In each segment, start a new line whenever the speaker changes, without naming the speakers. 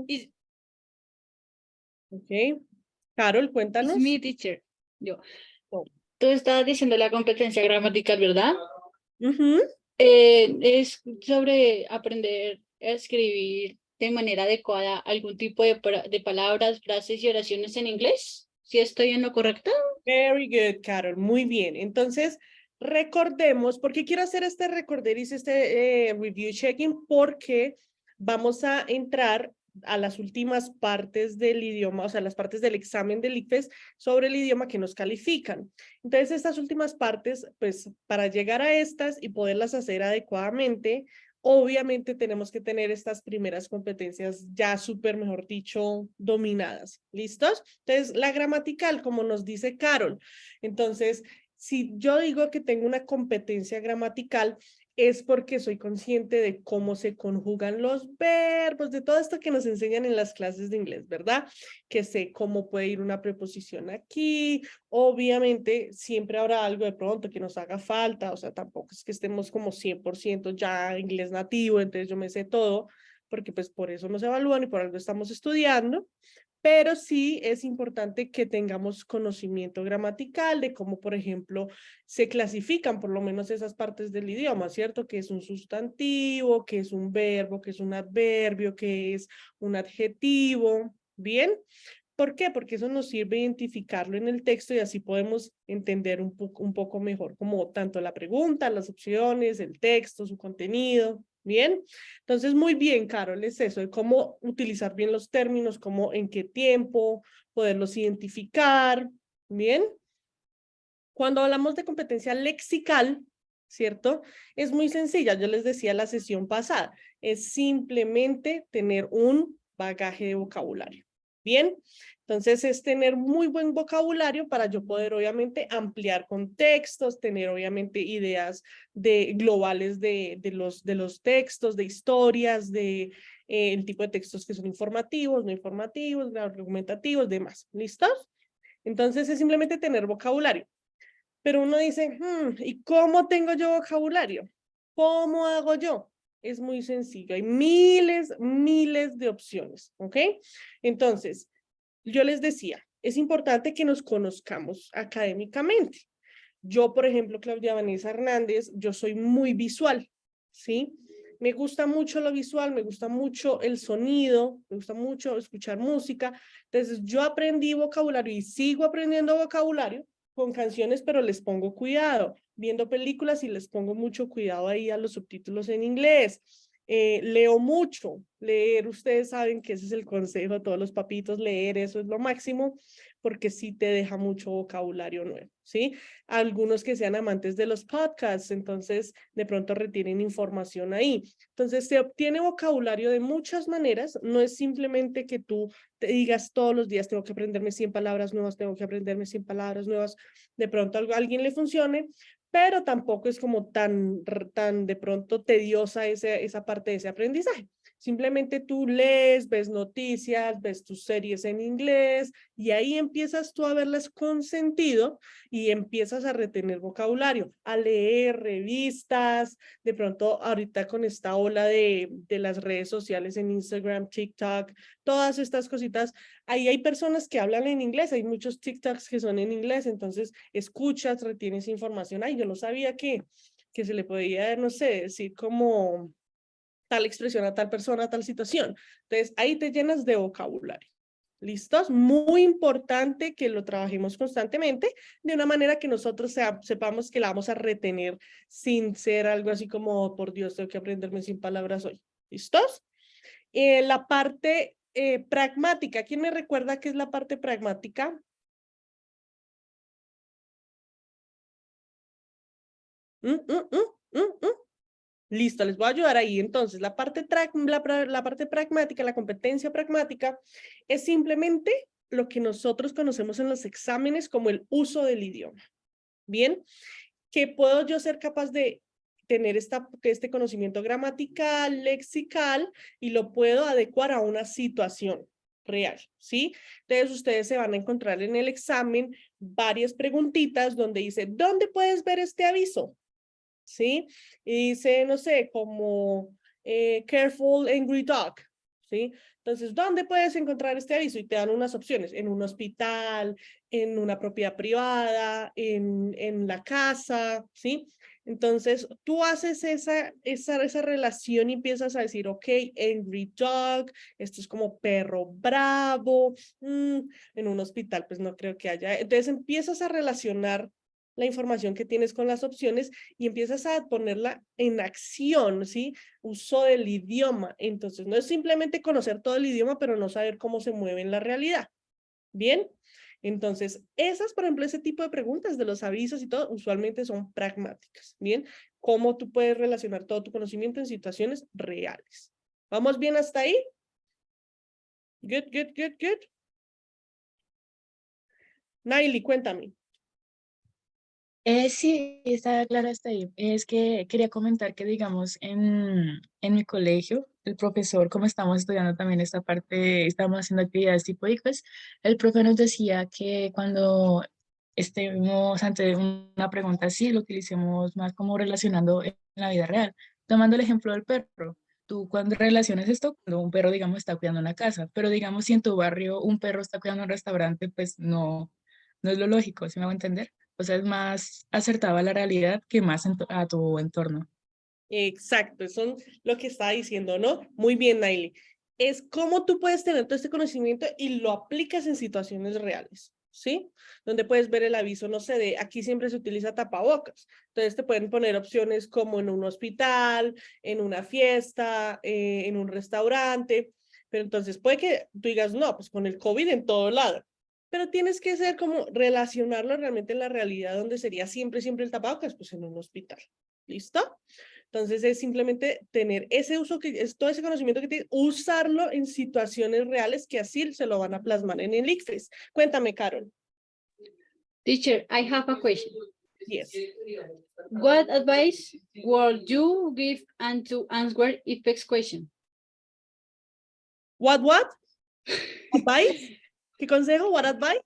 Is,
Ok. Carol,
is
cuéntanos.
me, teacher. Yo.
Oh.
Tú estabas diciendo la competencia gramatical, ¿verdad?
Ujú.
Es sobre aprender a escribir de manera adecuada algún tipo de palabras, frases y oraciones en inglés. ¿Sí estoy en lo correcto?
Very good, Carol. Muy bien. Entonces, recordemos, ¿por qué quiero hacer este recorder? Hice este review checking porque vamos a entrar a las últimas partes del idioma, o sea, las partes del examen del ICFES sobre el idioma que nos califican. Entonces, estas últimas partes, pues, para llegar a estas y poderlas hacer adecuadamente, obviamente tenemos que tener estas primeras competencias ya súper, mejor dicho, dominadas. ¿Listos? Entonces, la gramatical, como nos dice Carol. Entonces, si yo digo que tengo una competencia gramatical, es porque soy consciente de cómo se conjugan los verbos, de todo esto que nos enseñan en las clases de inglés, ¿verdad? Que sé cómo puede ir una preposición aquí. Obviamente, siempre habrá algo de pronto que nos haga falta, o sea, tampoco es que estemos como 100% ya inglés nativo, entonces yo me sé todo, porque pues por eso nos evalúan y por algo estamos estudiando, pero sí es importante que tengamos conocimiento gramatical de cómo, por ejemplo, se clasifican por lo menos esas partes del idioma, ¿cierto? Que es un sustantivo, que es un verbo, que es un adverbio, que es un adjetivo, ¿bien? ¿Por qué? Porque eso nos sirve identificarlo en el texto y así podemos entender un poco mejor como tanto la pregunta, las opciones, el texto, su contenido. Bien, entonces muy bien, Carol, es eso, de cómo utilizar bien los términos, cómo en qué tiempo, poderlos identificar. Bien, cuando hablamos de competencia lexical, ¿cierto? Es muy sencilla, yo les decía la sesión pasada, es simplemente tener un bagaje de vocabulario. Bien, entonces es tener muy buen vocabulario para yo poder obviamente ampliar contextos, tener obviamente ideas globales de los textos, de historias, de el tipo de textos que son informativos, no informativos, argumentativos, demás. ¿Listos? Entonces es simplemente tener vocabulario. Pero uno dice, ¿y cómo tengo yo vocabulario? ¿Cómo hago yo? Es muy sencillo, hay miles de opciones, ¿ok? Entonces, yo les decía, es importante que nos conozcamos académicamente. Yo, por ejemplo, Claudia Vanessa Hernández, yo soy muy visual, ¿sí? Me gusta mucho lo visual, me gusta mucho el sonido, me gusta mucho escuchar música. Entonces, yo aprendí vocabulario y sigo aprendiendo vocabulario con canciones, pero les pongo cuidado. Viendo películas y les pongo mucho cuidado ahí a los subtítulos en inglés. Leo mucho, leer, ustedes saben que ese es el consejo de todos los papitos, leer, eso es lo máximo, porque sí te deja mucho vocabulario nuevo, ¿sí? Algunos que sean amantes de los podcasts, entonces de pronto retienen información ahí. Entonces se obtiene vocabulario de muchas maneras, no es simplemente que tú te digas todos los días tengo que aprenderme 100 palabras nuevas, tengo que aprenderme 100 palabras nuevas, de pronto a alguien le funcione, pero tampoco es como tan de pronto tediosa esa parte de ese aprendizaje. Simplemente tú lees, ves noticias, ves tus series en inglés y ahí empiezas tú a verlas con sentido y empiezas a retener vocabulario, a leer revistas, de pronto ahorita con esta ola de las redes sociales en Instagram, TikTok, todas estas cositas, ahí hay personas que hablan en inglés, hay muchos TikToks que son en inglés, entonces escuchas, retienes información, ay, yo no sabía que se le podía, no sé, decir como tal expresión a tal persona, a tal situación. Entonces, ahí te llenas de vocabulario. ¿Listos? Muy importante que lo trabajemos constantemente de una manera que nosotros sepamos que la vamos a retener sin ser algo así como, oh, por Dios, tengo que aprenderme 100 palabras hoy. ¿Listos? La parte pragmática. ¿Quién me recuerda qué es la parte pragmática? ¿Mm, mm, mm, mm, mm? Listo, les voy a ayudar ahí. Entonces, la parte pragmática, la competencia pragmática, es simplemente lo que nosotros conocemos en los exámenes como el uso del idioma. Bien, que puedo yo ser capaz de tener este conocimiento gramatical, lexical, y lo puedo adecuar a una situación real, ¿sí? Entonces, ustedes se van a encontrar en el examen varias preguntitas donde dice, ¿dónde puedes ver este aviso? ¿Sí? Y dice, no sé, como careful angry dog, ¿sí? Entonces, ¿dónde puedes encontrar este aviso? Y te dan unas opciones, en un hospital, en una propiedad privada, en la casa, ¿sí? Entonces, tú haces esa relación y empiezas a decir, ok, angry dog, esto es como perro bravo, en un hospital, pues no creo que haya. Entonces, empiezas a relacionar la información que tienes con las opciones y empiezas a ponerla en acción, ¿sí? Uso del idioma. Entonces, no es simplemente conocer todo el idioma, pero no saber cómo se mueve en la realidad. ¿Bien? Entonces, esas, por ejemplo, ese tipo de preguntas de los avisos y todo, usualmente son pragmáticas. ¿Bien? Cómo tú puedes relacionar todo tu conocimiento en situaciones reales. ¿Vamos bien hasta ahí? Good, good, good, good. Naili, cuéntame.
Sí, está claro hasta ahí. Es que quería comentar que, digamos, en mi colegio, el profesor, como estamos estudiando también esta parte, estamos haciendo actividades tipo ICFES, el profe nos decía que cuando estemos ante una pregunta así, lo utilicemos más como relacionando en la vida real. Tomando el ejemplo del perro. Tú cuando relacionas esto, cuando un perro, digamos, está cuidando una casa, pero digamos, si en tu barrio un perro está cuidando un restaurante, pues no es lo lógico, ¿sí me hago entender? O sea, es más acertado a la realidad que más a tu entorno.
Exacto, eso es lo que estaba diciendo, ¿no? Muy bien, Naili. Es cómo tú puedes tener todo este conocimiento y lo aplicas en situaciones reales, ¿sí? Donde puedes ver el aviso, no sé, de aquí siempre se utiliza tapabocas. Entonces te pueden poner opciones como en un hospital, en una fiesta, en un restaurante. Pero entonces puede que tú digas, no, pues con el COVID en todo lado. Pero tienes que ser como relacionarlo realmente en la realidad donde sería siempre, siempre el tapabocas, pues en un hospital. ¿Listo? Entonces es simplemente tener ese uso, que es todo ese conocimiento que tienes, usarlo en situaciones reales que así se lo van a plasmar en el ICFES. Cuéntame, Carol.
Teacher, I have a question.
Yes.
What advice would you give and to answer IFEX question?
What? Advice? ¿Qué consejo? What advice?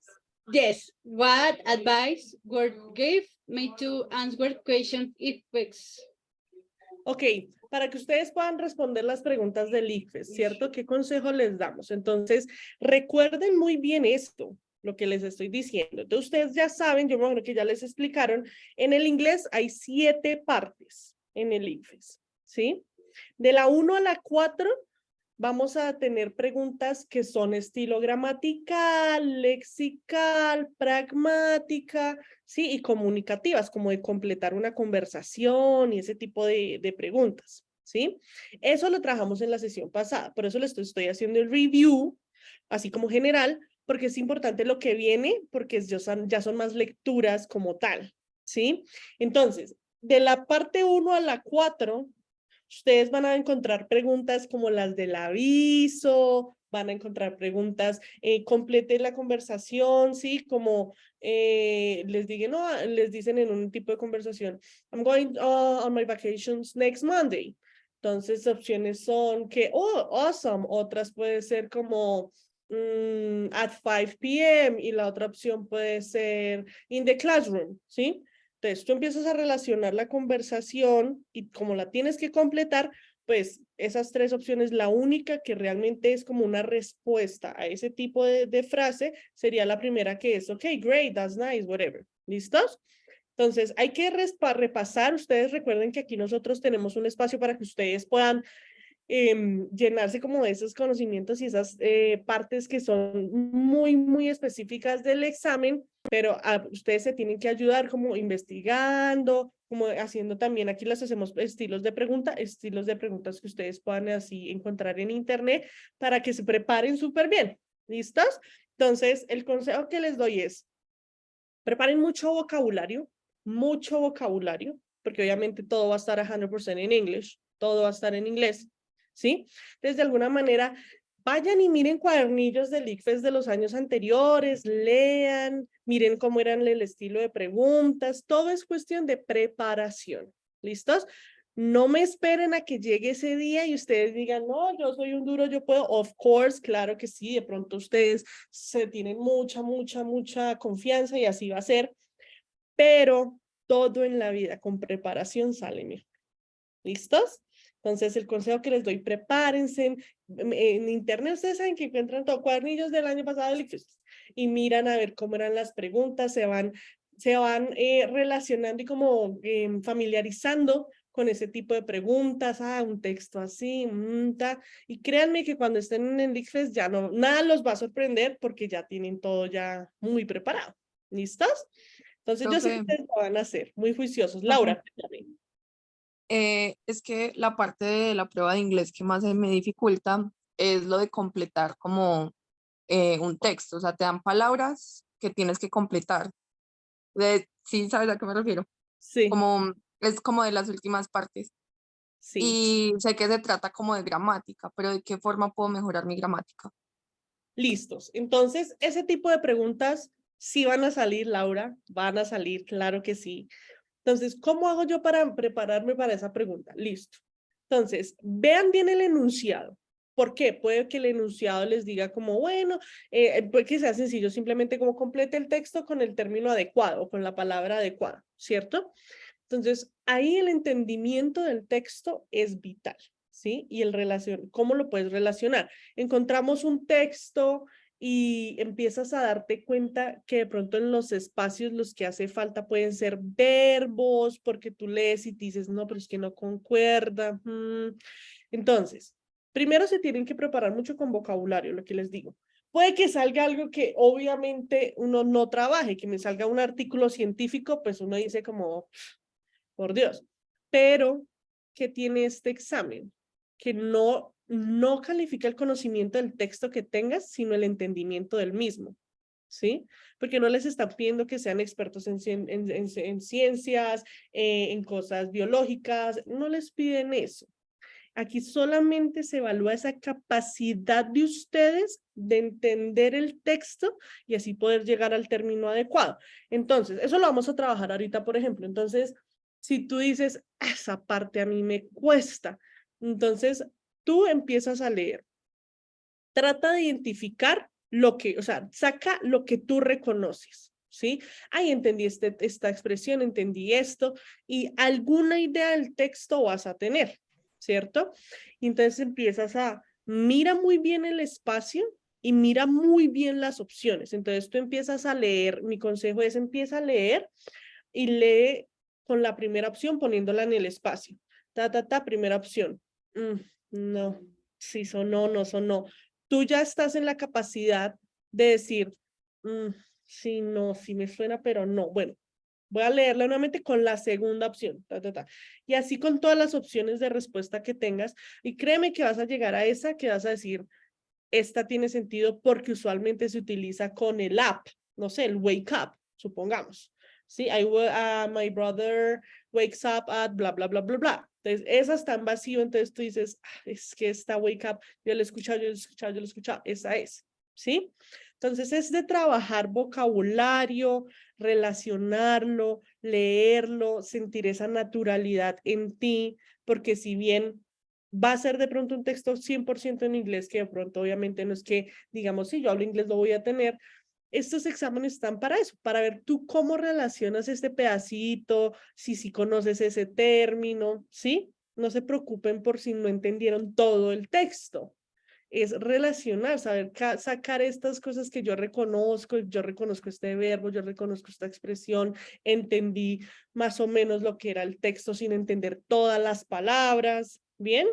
Yes, what advice would give me to answer question IFEX?
Ok, para que ustedes puedan responder las preguntas del ICFES, ¿cierto? ¿Qué consejo les damos? Entonces, recuerden muy bien esto, lo que les estoy diciendo. Entonces, ustedes ya saben, yo me imagino que ya les explicaron, en el inglés hay 7 partes en el ICFES, ¿sí? De la 1 a la 4 vamos a tener preguntas que son estilo gramatical, lexical, pragmática, ¿sí? Y comunicativas, como de completar una conversación y ese tipo de preguntas, ¿sí? Eso lo trabajamos en la sesión pasada, por eso les estoy haciendo el review, así como general, porque es importante lo que viene, porque ya son más lecturas como tal, ¿sí? Entonces, de la parte 1 a la 4, ustedes van a encontrar preguntas como las del aviso, van a encontrar preguntas, completen la conversación, ¿sí? Como les dicen en un tipo de conversación, I'm going on my vacations next Monday. Entonces, opciones son que, oh, awesome. Otras puede ser como at 5 p.m. y la otra opción puede ser in the classroom, ¿sí? Entonces, tú empiezas a relacionar la conversación y como la tienes que completar, pues esas 3 opciones, la única que realmente es como una respuesta a ese tipo de frase sería la primera que es, ok, great, that's nice, whatever. ¿Listos? Entonces, hay que repasar. Ustedes recuerden que aquí nosotros tenemos un espacio para que ustedes puedan llenarse como de esos conocimientos y esas partes que son muy, muy específicas del examen, pero ustedes se tienen que ayudar como investigando, como haciendo también, aquí les hacemos estilos de preguntas que ustedes puedan así encontrar en internet para que se preparen súper bien. ¿Listos? Entonces, el consejo que les doy es, preparen mucho vocabulario, porque obviamente todo va a estar 100% en English, todo va a estar en inglés, ¿sí? Entonces, de alguna manera, vayan y miren cuadernillos del ICFES de los años anteriores, lean, miren cómo eran el estilo de preguntas, todo es cuestión de preparación, ¿listos? No me esperen a que llegue ese día y ustedes digan, no, yo soy un duro, yo puedo. Of course, claro que sí, de pronto ustedes se tienen mucha confianza y así va a ser, pero todo en la vida con preparación sale mejor. ¿Listos? Entonces, el consejo que les doy, prepárense. En internet ustedes saben que encuentran todo, cuadernillos del año pasado del ICFES, y miran a ver cómo eran las preguntas, se van relacionando y como familiarizando con ese tipo de preguntas, un texto así, y créanme que cuando estén en el ICFES ya no, nada los va a sorprender porque ya tienen todo ya muy preparado. ¿Listos? Entonces yo sé que
Profe,
ustedes lo van a hacer, muy juiciosos.
profe,
Laura, cuéntame.
es que la parte de la prueba de inglés que más se me dificulta es lo de completar como un texto, o sea, te dan palabras que tienes que completar. Sí, ¿sabes a qué me refiero?
Sí,
Como, es como de las últimas partes.
sí.
Y sé que se trata como de gramática, pero ¿de qué forma puedo mejorar mi gramática?
Listos. Entonces, ese tipo de preguntas sí van a salir, Laura, van a salir, claro que sí. Entonces, ¿cómo hago yo para prepararme para esa pregunta? Listo. Entonces, vean bien el enunciado. ¿Por qué? Puede que el enunciado les diga como, bueno, puede que sea sencillo, simplemente como complete el texto con el término adecuado, con la palabra adecuada, ¿cierto? Entonces, ahí el entendimiento del texto es vital, ¿sí? Y ¿cómo lo puedes relacionar? Encontramos un texto y empiezas a darte cuenta que de pronto en los espacios los que hace falta pueden ser verbos, porque tú lees y dices, no, pero es que no concuerda. Entonces, primero se tienen que preparar mucho con vocabulario, lo que les digo. Puede que salga algo que obviamente uno no trabaje, que me salga un artículo científico, pues uno dice como, por Dios. Pero, ¿qué tiene este examen? Que no califica el conocimiento del texto que tengas, sino el entendimiento del mismo, ¿sí? Porque no les están pidiendo que sean expertos en ciencias, en cosas biológicas, no les piden eso. Aquí solamente se evalúa esa capacidad de ustedes de entender el texto y así poder llegar al término adecuado. Entonces, eso lo vamos a trabajar ahorita, por ejemplo. Entonces, si tú dices, esa parte a mí me cuesta, entonces tú empiezas a leer. Trata de identificar lo que, o sea, saca lo que tú reconoces, ¿sí? Ay, entendí esta expresión, entendí esto, y alguna idea del texto vas a tener, ¿cierto? Y entonces empiezas mira muy bien el espacio y mira muy bien las opciones. Entonces tú empiezas a leer, mi consejo es empieza a leer y lee con la primera opción poniéndola en el espacio. Primera opción. No, sí sonó, no sonó. Tú ya estás en la capacidad de decir, sí, no, sí me suena, pero no. Bueno, voy a leerla nuevamente con la segunda opción. Y así con todas las opciones de respuesta que tengas. Y créeme que vas a llegar a esa que vas a decir, esta tiene sentido porque usualmente se utiliza con el app, no sé, el wake up, supongamos. Sí, my brother wakes up at bla, bla, bla, bla, bla. Entonces, esa está en vacío, entonces tú dices, es que esta wake up, yo lo he escuchado, yo lo he escuchado, yo lo he escuchado, esa es, ¿sí? Entonces, es de trabajar vocabulario, relacionarlo, leerlo, sentir esa naturalidad en ti, porque si bien va a ser de pronto un texto 100% en inglés, que de pronto obviamente no es que, digamos, si yo hablo inglés lo voy a tener. Estos exámenes están para eso, para ver tú cómo relacionas este pedacito, si conoces ese término, ¿sí? No se preocupen por si no entendieron todo el texto. Es relacionar, saber sacar estas cosas que yo reconozco este verbo, yo reconozco esta expresión, entendí más o menos lo que era el texto sin entender todas las palabras, ¿bien?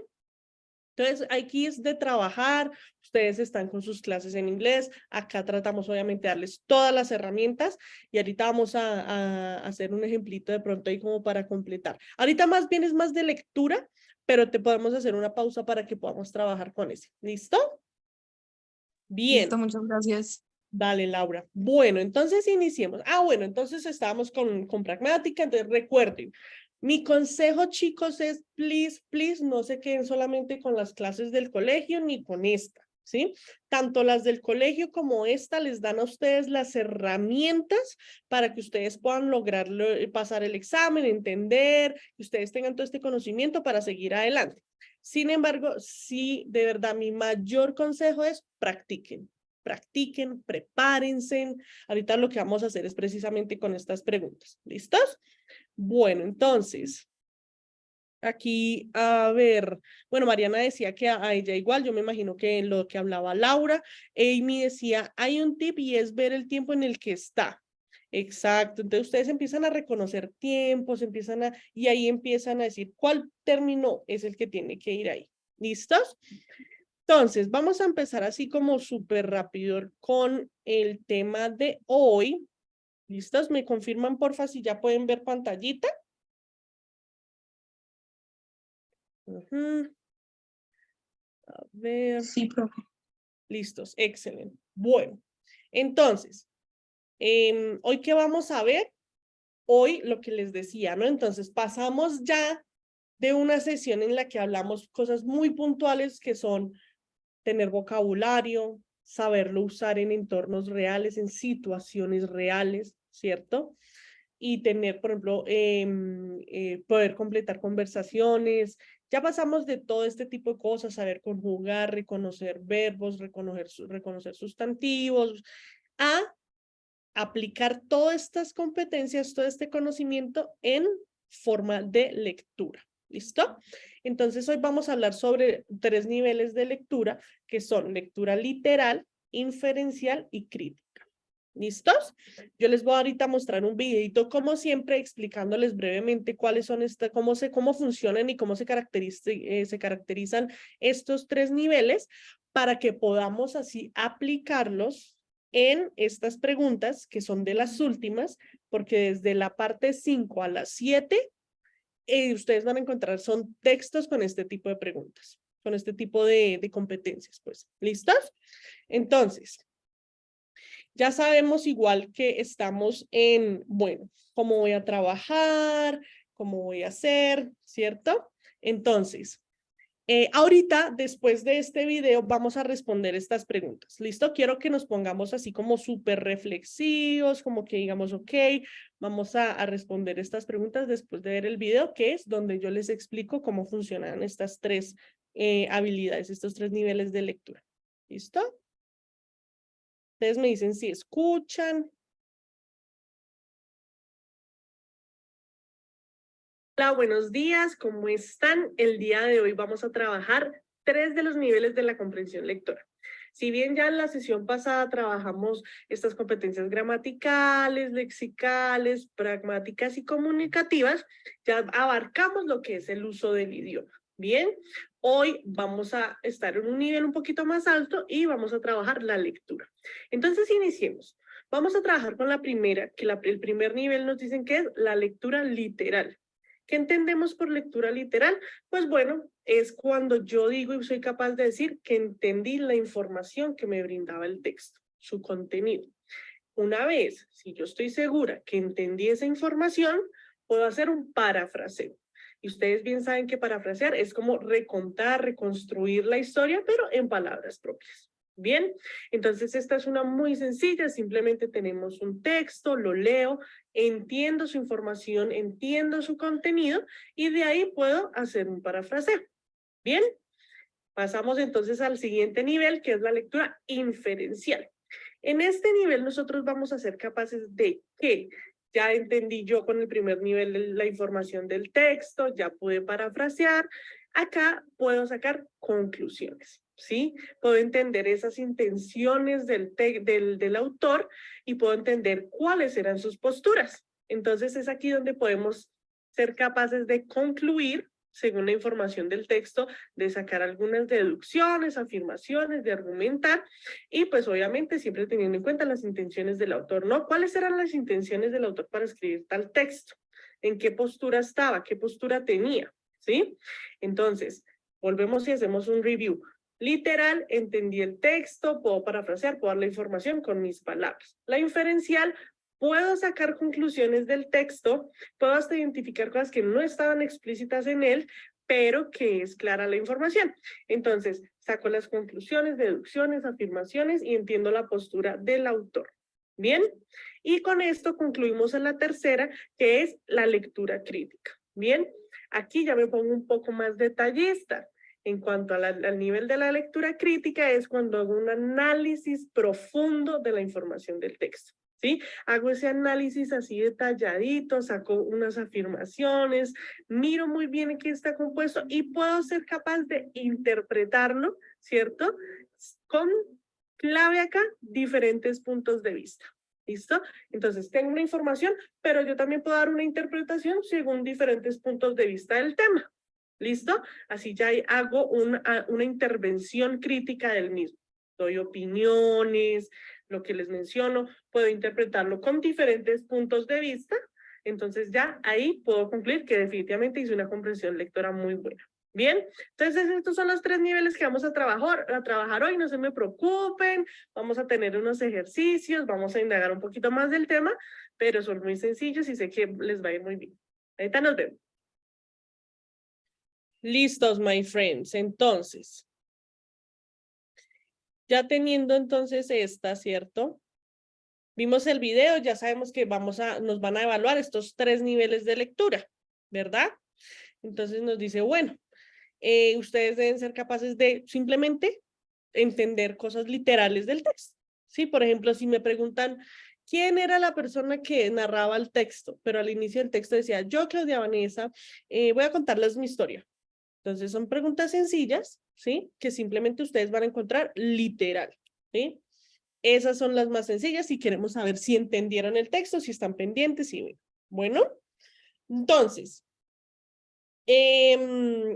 Entonces, aquí es de trabajar, ustedes están con sus clases en inglés, acá tratamos obviamente de darles todas las herramientas y ahorita vamos a hacer un ejemplito de pronto ahí como para completar. Ahorita más bien es más de lectura, pero te podemos hacer una pausa para que podamos trabajar con ese. ¿Listo? Bien.
Listo, muchas gracias.
Dale, Laura. Bueno, entonces iniciemos. Bueno, entonces estábamos con pragmática, entonces recuerden, mi consejo, chicos, es please, please, no se queden solamente con las clases del colegio ni con esta, ¿sí? Tanto las del colegio como esta les dan a ustedes las herramientas para que ustedes puedan lograr pasar el examen, entender, que ustedes tengan todo este conocimiento para seguir adelante. Sin embargo, sí, de verdad, mi mayor consejo es practiquen, prepárense. Ahorita lo que vamos a hacer es precisamente con estas preguntas. ¿Listos? Bueno, entonces, Aquí, a ver, bueno, Mariana decía que a ella igual, yo me imagino que en lo que hablaba Laura, Amy decía, hay un tip y es ver el tiempo en el que está. Exacto, entonces ustedes empiezan a reconocer tiempos, y ahí empiezan a decir cuál término es el que tiene que ir ahí. ¿Listos? Entonces, vamos a empezar así como súper rápido con el tema de hoy. ¿Listos? ¿Me confirman, porfa, si ya pueden ver pantallita? Ujú. A ver,
Sí, profe.
listos, excelente. Bueno, entonces, hoy qué vamos a ver, hoy lo que les decía, ¿no? Entonces pasamos ya de una sesión en la que hablamos cosas muy puntuales que son tener vocabulario, saberlo usar en entornos reales, en situaciones reales, ¿cierto? Y tener, por ejemplo, poder completar conversaciones. Ya pasamos de todo este tipo de cosas, saber conjugar, reconocer verbos, reconocer sustantivos, a aplicar todas estas competencias, todo este conocimiento en forma de lectura. ¿Listo? Entonces hoy vamos a hablar sobre 3 niveles de lectura, que son lectura literal, inferencial y crítica. ¿Listos? Yo les voy ahorita a mostrar un videito, como siempre, explicándoles brevemente cuáles son cómo funcionan y cómo se caracterizan estos 3 niveles para que podamos así aplicarlos en estas preguntas, que son de las últimas, porque desde la parte 5 a la 7, ustedes van a encontrar, son textos con este tipo de preguntas, con este tipo de competencias, pues. ¿Listos? Entonces, ya sabemos igual que estamos en, bueno, cómo voy a trabajar, cómo voy a hacer, ¿cierto? Entonces, ahorita, después de este video, vamos a responder estas preguntas. ¿Listo? Quiero que nos pongamos así como súper reflexivos, como que digamos, ok, vamos a responder estas preguntas después de ver el video, que es donde yo les explico cómo funcionan estas 3 habilidades, estos 3 niveles de lectura. ¿Listo? Ustedes me dicen si escuchan. Hola, buenos días, ¿cómo están? El día de hoy vamos a trabajar 3 de los niveles de la comprensión lectora. Si bien ya en la sesión pasada trabajamos estas competencias gramaticales, lexicales, pragmáticas y comunicativas, ya abarcamos lo que es el uso del idioma. Bien, hoy vamos a estar en un nivel un poquito más alto y vamos a trabajar la lectura. Entonces, iniciemos. Vamos a trabajar con la primera, que el primer nivel nos dicen que es la lectura literal. ¿Qué entendemos por lectura literal? Pues bueno, es cuando yo digo y soy capaz de decir que entendí la información que me brindaba el texto, su contenido. Una vez, si yo estoy segura que entendí esa información, puedo hacer un parafraseo. Y ustedes bien saben que parafrasear es como recontar, reconstruir la historia, pero en palabras propias. Bien, entonces esta es una muy sencilla, simplemente tenemos un texto, lo leo, entiendo su información, entiendo su contenido y de ahí puedo hacer un parafraseo. Bien, pasamos entonces al siguiente nivel, que es la lectura inferencial. En este nivel nosotros vamos a ser capaces de que ya entendí yo con el primer nivel la información del texto, ya pude parafrasear, acá puedo sacar conclusiones, ¿sí? Puedo entender esas intenciones del autor y puedo entender cuáles eran sus posturas. Entonces es aquí donde podemos ser capaces de concluir según la información del texto, de sacar algunas deducciones, afirmaciones, de argumentar, y pues obviamente siempre teniendo en cuenta las intenciones del autor, ¿no? ¿Cuáles eran las intenciones del autor para escribir tal texto? ¿En qué postura estaba? ¿Qué postura tenía? ¿Sí? Entonces, volvemos y hacemos un review. Literal, entendí el texto, puedo parafrasear, puedo dar la información con mis palabras. La inferencial, puedo sacar conclusiones del texto, puedo hasta identificar cosas que no estaban explícitas en él, pero que es clara la información. Entonces, saco las conclusiones, deducciones, afirmaciones y entiendo la postura del autor. Bien, y con esto concluimos en la tercera, que es la lectura crítica. Bien, aquí ya me pongo un poco más detallista. En cuanto al nivel de la lectura crítica, es cuando hago un análisis profundo de la información del texto. ¿sí? Hago ese análisis así detalladito, saco unas afirmaciones, miro muy bien en qué está compuesto y puedo ser capaz de interpretarlo, ¿cierto? Con clave acá, diferentes puntos de vista. ¿Listo? Entonces, tengo una información, pero yo también puedo dar una interpretación según diferentes puntos de vista del tema. ¿Listo? Así ya hago una intervención crítica del mismo. Doy opiniones, lo que les menciono, puedo interpretarlo con diferentes puntos de vista. Entonces ya ahí puedo concluir que definitivamente hice una comprensión lectora muy buena. Bien, entonces estos son los 3 niveles que vamos a trabajar hoy, no se me preocupen, vamos a tener unos ejercicios, vamos a indagar un poquito más del tema, pero son muy sencillos y sé que les va a ir muy bien. Ahorita nos vemos. Listos, my friends. Entonces, ya teniendo entonces esta, ¿cierto? Vimos el video, ya sabemos que nos van a evaluar estos 3 niveles de lectura, ¿verdad? Entonces nos dice, bueno, ustedes deben ser capaces de simplemente entender cosas literales del texto. Sí, por ejemplo, si me preguntan, ¿quién era la persona que narraba el texto? Pero al inicio del texto decía, yo, Claudia Vanessa, voy a contarles mi historia. Entonces son preguntas sencillas, ¿sí? Que simplemente ustedes van a encontrar literal, ¿sí? Esas son las más sencillas si queremos saber si entendieron el texto, si están pendientes, y bueno. Entonces,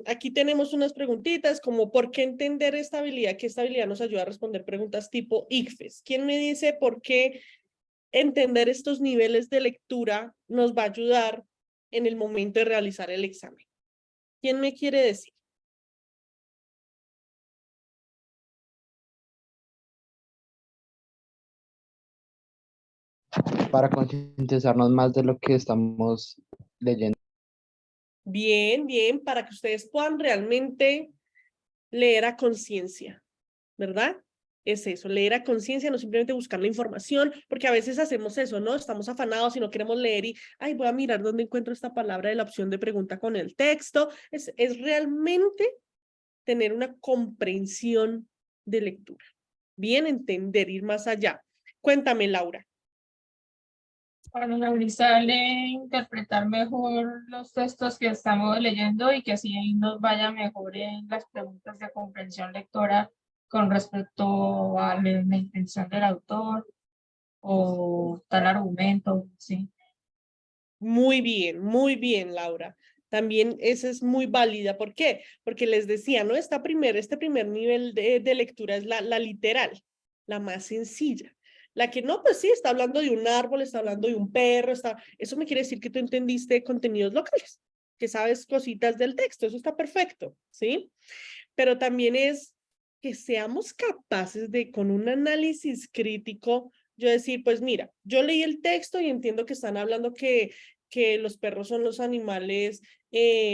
aquí tenemos unas preguntitas como ¿por qué entender esta habilidad? Que esta habilidad nos ayuda a responder preguntas tipo ICFES. ¿Quién me dice por qué entender estos niveles de lectura nos va a ayudar en el momento de realizar el examen? ¿Quién me quiere decir?
Para concientizarnos más de lo que estamos leyendo.
Bien, bien, para que ustedes puedan realmente leer a conciencia, ¿verdad? Es eso, leer a conciencia, no simplemente buscar la información, porque a veces hacemos eso, ¿no? Estamos afanados y no queremos leer y, ay, voy a mirar dónde encuentro esta palabra de la opción de pregunta con el texto. Es realmente tener una comprensión de lectura. Bien, entender, ir más allá. Cuéntame, Laura.
Para analizarle, interpretar mejor los textos que estamos leyendo y que así nos vaya mejor en las preguntas de comprensión lectora con respecto a la intención del autor o tal argumento, sí.
Muy bien, Laura. También esa es muy válida. ¿Por qué? Porque les decía, ¿no? Este primer nivel de lectura es la literal, la más sencilla. La que no, pues sí, está hablando de un árbol, está hablando de un perro, eso me quiere decir que tú entendiste contenidos locales, que sabes cositas del texto, eso está perfecto, ¿sí? Pero también es que seamos capaces de, con un análisis crítico, yo decir, pues mira, yo leí el texto y entiendo que están hablando que los perros son los animales,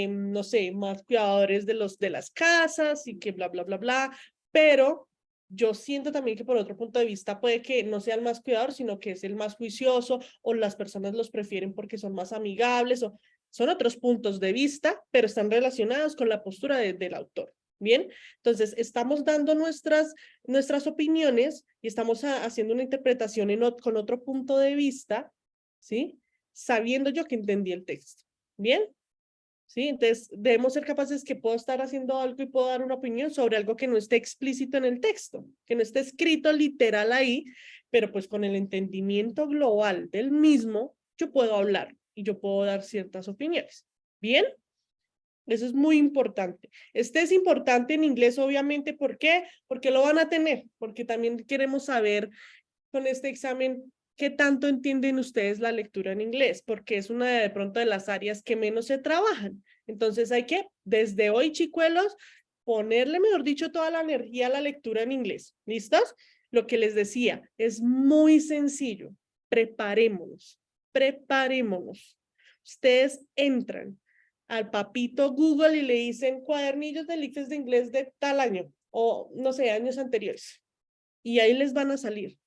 no sé, más cuidadores de las casas y que bla, bla, bla, bla, pero yo siento también que por otro punto de vista puede que no sea el más cuidador, sino que es el más juicioso o las personas los prefieren porque son más amigables o son otros puntos de vista, pero están relacionados con la postura del autor. Bien, entonces estamos dando nuestras opiniones y estamos haciendo una interpretación con otro punto de vista, ¿sí? Sabiendo yo que entendí el texto. Bien, ¿sí? Entonces debemos ser capaces que puedo estar haciendo algo y puedo dar una opinión sobre algo que no esté explícito en el texto, que no esté escrito literal ahí, pero pues con el entendimiento global del mismo, yo puedo hablar y yo puedo dar ciertas opiniones. Bien. Eso es muy importante. Este es importante en inglés, obviamente. ¿Por qué? Porque lo van a tener, porque también queremos saber con este examen qué tanto entienden ustedes la lectura en inglés, porque es una de pronto de las áreas que menos se trabajan. Entonces hay que, desde hoy, chicuelos, ponerle, mejor dicho, toda la energía a la lectura en inglés. ¿Listos? Lo que les decía, es muy sencillo. Preparémonos, preparémonos. Ustedes entran al papito Google y le dicen cuadernillos del ICFES de inglés de tal año o no sé, años anteriores. Y ahí les van a salir.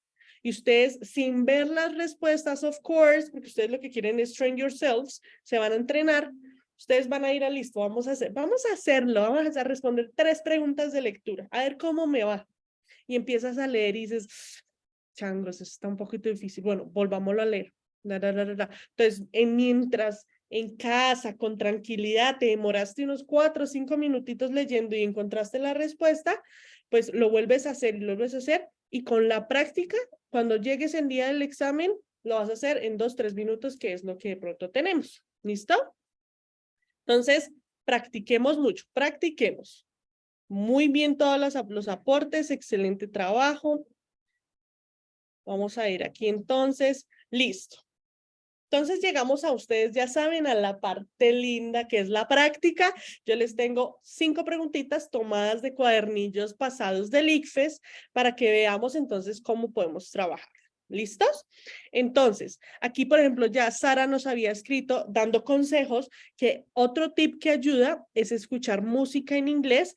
Y ustedes, sin ver las respuestas, of course, porque ustedes lo que quieren es train yourselves, se van a entrenar, ustedes van a ir a listo, vamos a hacerlo, vamos a responder 3 preguntas de lectura, a ver cómo me va. Y empiezas a leer y dices, changos, eso está un poquito difícil. Bueno, volvámoslo a leer. Entonces, mientras en casa, con tranquilidad, te demoraste unos 4 o 5 minutitos leyendo y encontraste la respuesta, pues lo vuelves a hacer y lo vuelves a hacer. Y con la práctica, cuando llegues el día del examen, lo vas a hacer en 2, 3 minutos, que es lo que de pronto tenemos. ¿Listo? Entonces, practiquemos mucho, practiquemos. Muy bien todos los aportes, excelente trabajo. Vamos a ir aquí entonces, listo. Entonces llegamos a ustedes, ya saben, a la parte linda que es la práctica. Yo les tengo 5 preguntitas tomadas de cuadernillos pasados del ICFES para que veamos entonces cómo podemos trabajar. ¿Listos? Entonces, aquí, por ejemplo, ya Sara nos había escrito dando consejos que otro tip que ayuda es escuchar música en inglés,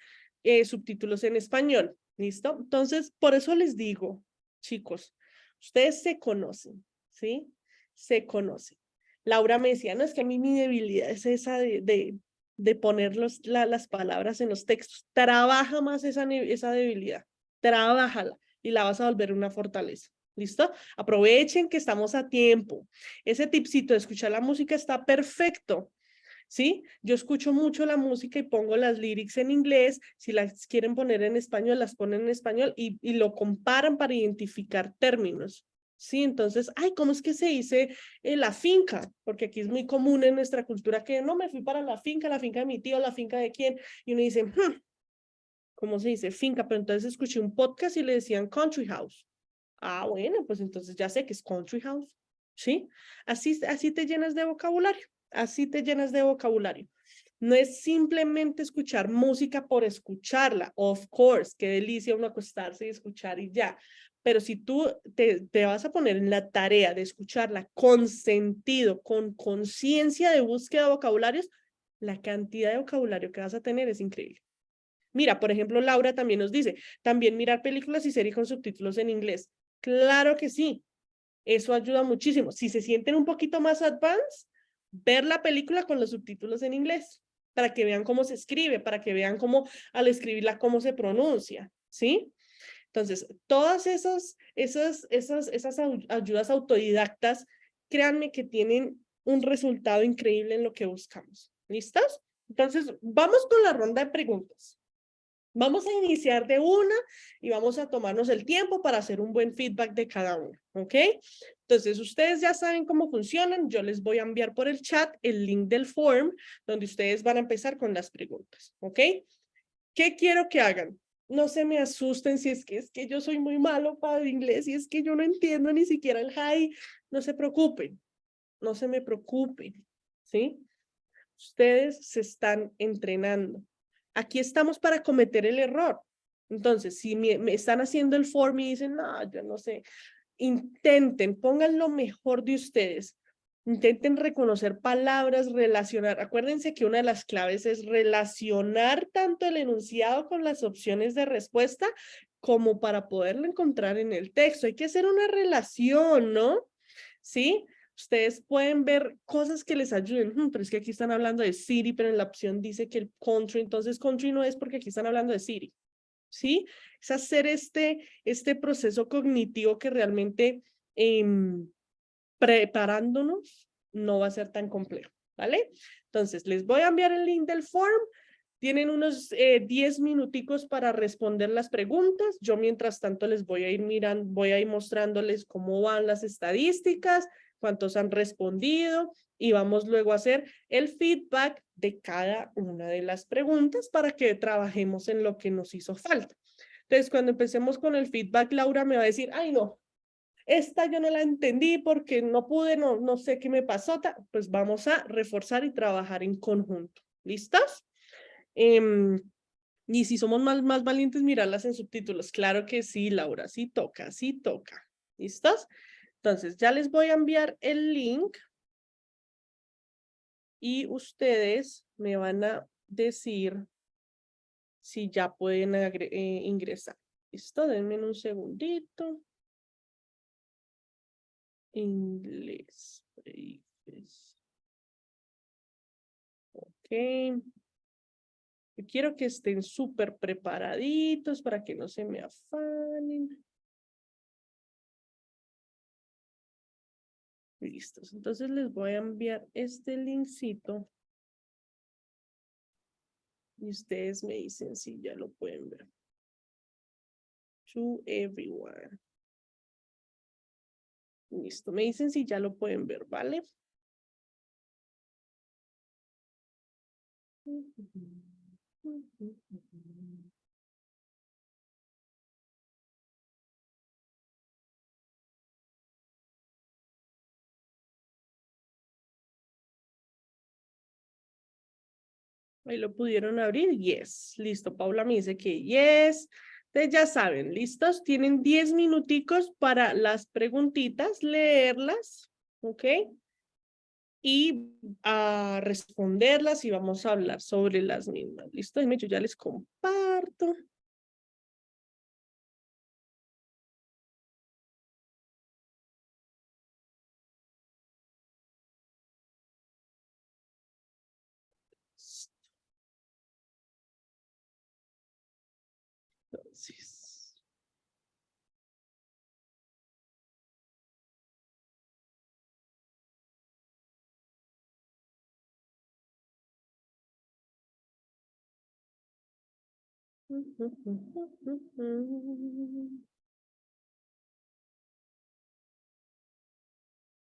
subtítulos en español. ¿Listo? Entonces, por eso les digo, chicos, ustedes se conocen, ¿sí? Se conocen. Laura me decía, no, es que a mí mi debilidad es esa de poner las palabras en los textos. Trabaja más esa debilidad, trabájala y la vas a volver una fortaleza. ¿Listo? Aprovechen que estamos a tiempo. Ese tipcito de escuchar la música está perfecto. ¿Sí? Yo escucho mucho la música y pongo las lyrics en inglés. Si las quieren poner en español, las ponen en español y lo comparan para identificar términos. Sí, entonces, ay, ¿cómo es que se dice la finca? Porque aquí es muy común en nuestra cultura que no me fui para la finca de mi tío, la finca de quién. Y uno dice, ¿cómo se dice? Finca. Pero entonces escuché un podcast y le decían country house. Ah, bueno, pues entonces ya sé que es country house, ¿sí? Así te llenas de vocabulario, así te llenas de vocabulario. No es simplemente escuchar música por escucharla, of course, qué delicia uno acostarse y escuchar y ya. Pero si tú te vas a poner en la tarea de escucharla con sentido, con conciencia de búsqueda de vocabularios, la cantidad de vocabulario que vas a tener es increíble. Mira, por ejemplo, Laura también nos dice, también mirar películas y series con subtítulos en inglés. Claro que sí, eso ayuda muchísimo. Si se sienten un poquito más advanced, ver la película con los subtítulos en inglés, para que vean cómo se escribe, para que vean cómo al escribirla cómo se pronuncia, ¿sí? Entonces, todas esas ayudas autodidactas, créanme que tienen un resultado increíble en lo que buscamos. ¿Listos? Entonces, vamos con la ronda de preguntas. Vamos a iniciar de una y vamos a tomarnos el tiempo para hacer un buen feedback de cada uno, ¿ok? Entonces, ustedes ya saben cómo funcionan. Yo les voy a enviar por el chat el link del form donde ustedes van a empezar con las preguntas, ¿ok? ¿Qué quiero que hagan? No se me asusten si es que yo soy muy malo para el inglés y es que yo no entiendo ni siquiera el hi. No se preocupen, no se me preocupen, ¿sí? Ustedes se están entrenando. Aquí estamos para cometer el error. Entonces, si me están haciendo el form y dicen, no, yo no sé, intenten, pongan lo mejor de ustedes. Intenten reconocer palabras, relacionar. Acuérdense que una de las claves es relacionar tanto el enunciado con las opciones de respuesta como para poderlo encontrar en el texto. Hay que hacer una relación, ¿no? ¿Sí? Ustedes pueden ver cosas que les ayuden, pero es que aquí están hablando de city, pero en la opción dice que el country, entonces country no es porque aquí están hablando de city, ¿sí? Es hacer este proceso cognitivo que realmente preparándonos no va a ser tan complejo, ¿vale? Entonces, les voy a enviar el link del form. Tienen unos 10 minuticos para responder las preguntas. Yo mientras tanto les voy a ir mirando, voy a ir mostrándoles cómo van las estadísticas, cuántos han respondido y vamos luego a hacer el feedback de cada una de las preguntas para que trabajemos en lo que nos hizo falta. Entonces, cuando empecemos con el feedback, Laura me va a decir, ay no, esta yo no la entendí porque no pude, no sé qué me pasó. Pues vamos a reforzar y trabajar en conjunto. ¿Listos? Y si somos más valientes, mirarlas en subtítulos. Claro que sí, Laura, sí toca, sí toca. ¿Listos? Entonces, ya les voy a enviar el link y ustedes me van a decir si ya pueden ingresar. ¿Listo? Denme un segundito. Inglés. Ok. Yo quiero que estén súper preparaditos para que no se me afanen. Listos. Entonces les voy a enviar este linkcito. Y ustedes me dicen si ya lo pueden ver. To everyone. Listo. Me dicen si ya lo pueden ver, ¿vale? Ahí lo pudieron abrir. Yes. Listo. Paula me dice que yes. Ustedes ya saben, ¿listos? Tienen 10 minuticos para las preguntitas, leerlas, ¿ok? Y a responderlas y vamos a hablar sobre las mismas. ¿Listo? Yo ya les comparto. Entonces.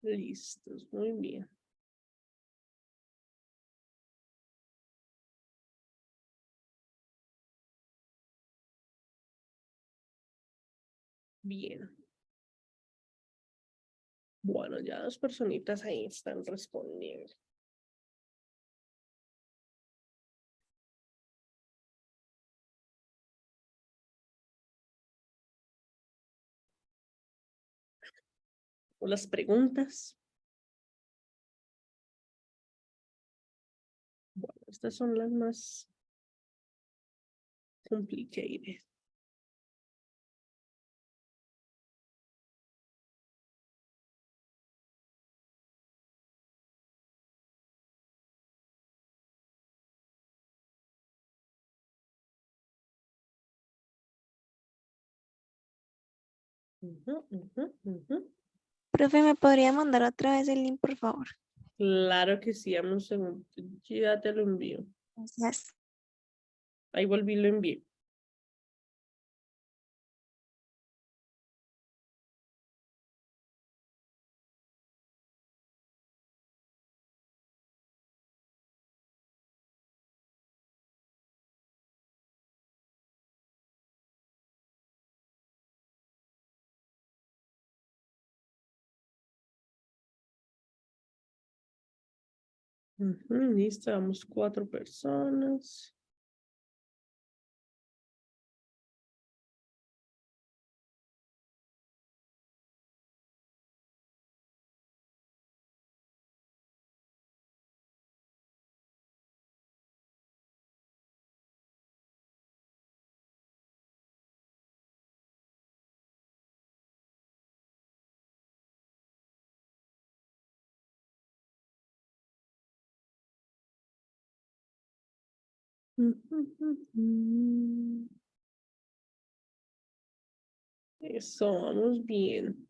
Listos, muy bien. Bien. Bueno, ya 2 personitas ahí están respondiendo. O las preguntas. Bueno, estas son las más complicated.
Profe, ¿me podría mandar otra vez el link, por favor?
Claro que sí, dame un segundo. Ya te lo envío.
Gracias.
Ahí volví y lo envié. Listo, vamos 4 personas. Eso, vamos bien.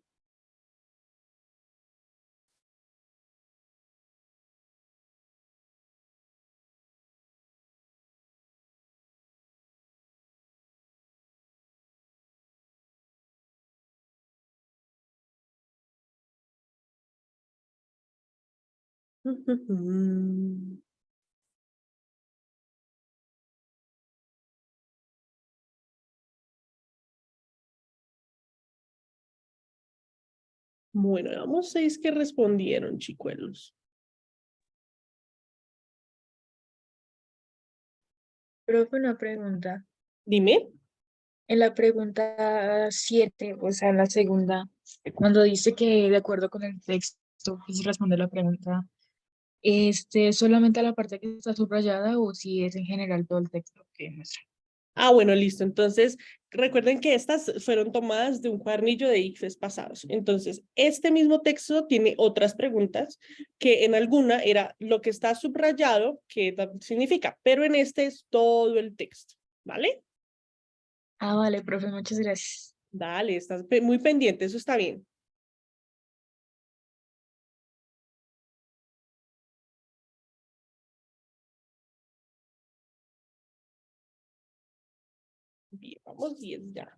Bueno, vamos 6 que respondieron, chicuelos.
Profe, una pregunta.
Dime.
En la pregunta 7, o sea, en la segunda, cuando dice que de acuerdo con el texto, pues responde la pregunta, ¿solamente a la parte que está subrayada o si es en general todo el texto que muestra?
Ah, bueno, listo. Entonces, recuerden que estas fueron tomadas de un cuadernillo de ICFES pasados. Entonces, este mismo texto tiene otras preguntas que en alguna era lo que está subrayado, qué significa, pero en este es todo el texto, ¿vale?
Ah, vale, profe, muchas gracias.
Dale, estás muy pendiente, eso está bien. Bien, vamos 10 ya.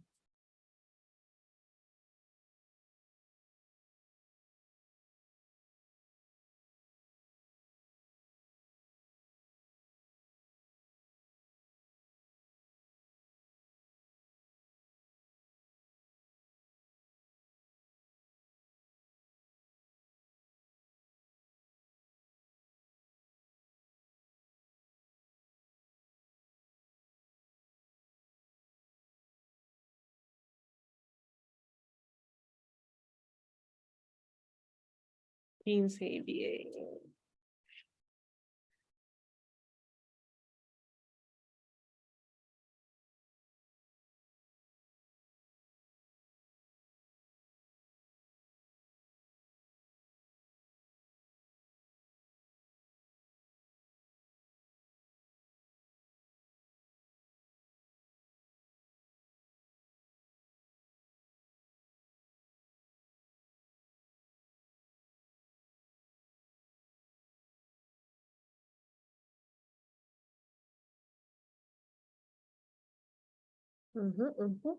Quince, bien. Ujú, ujú.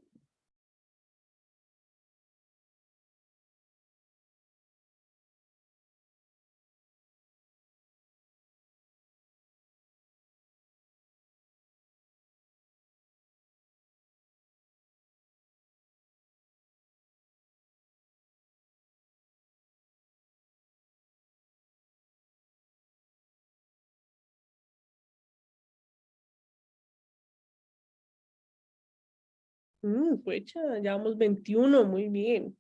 Pucha, ya vamos 21, muy bien.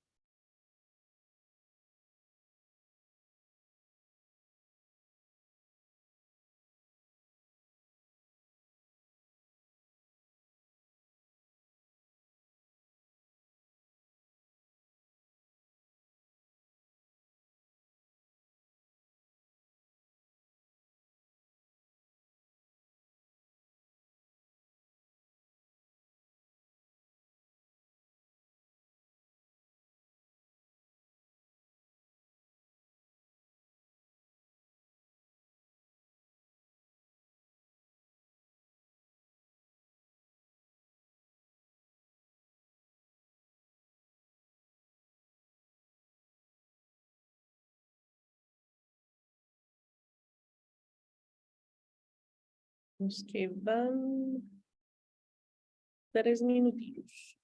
Nos quedan 3 minutitos.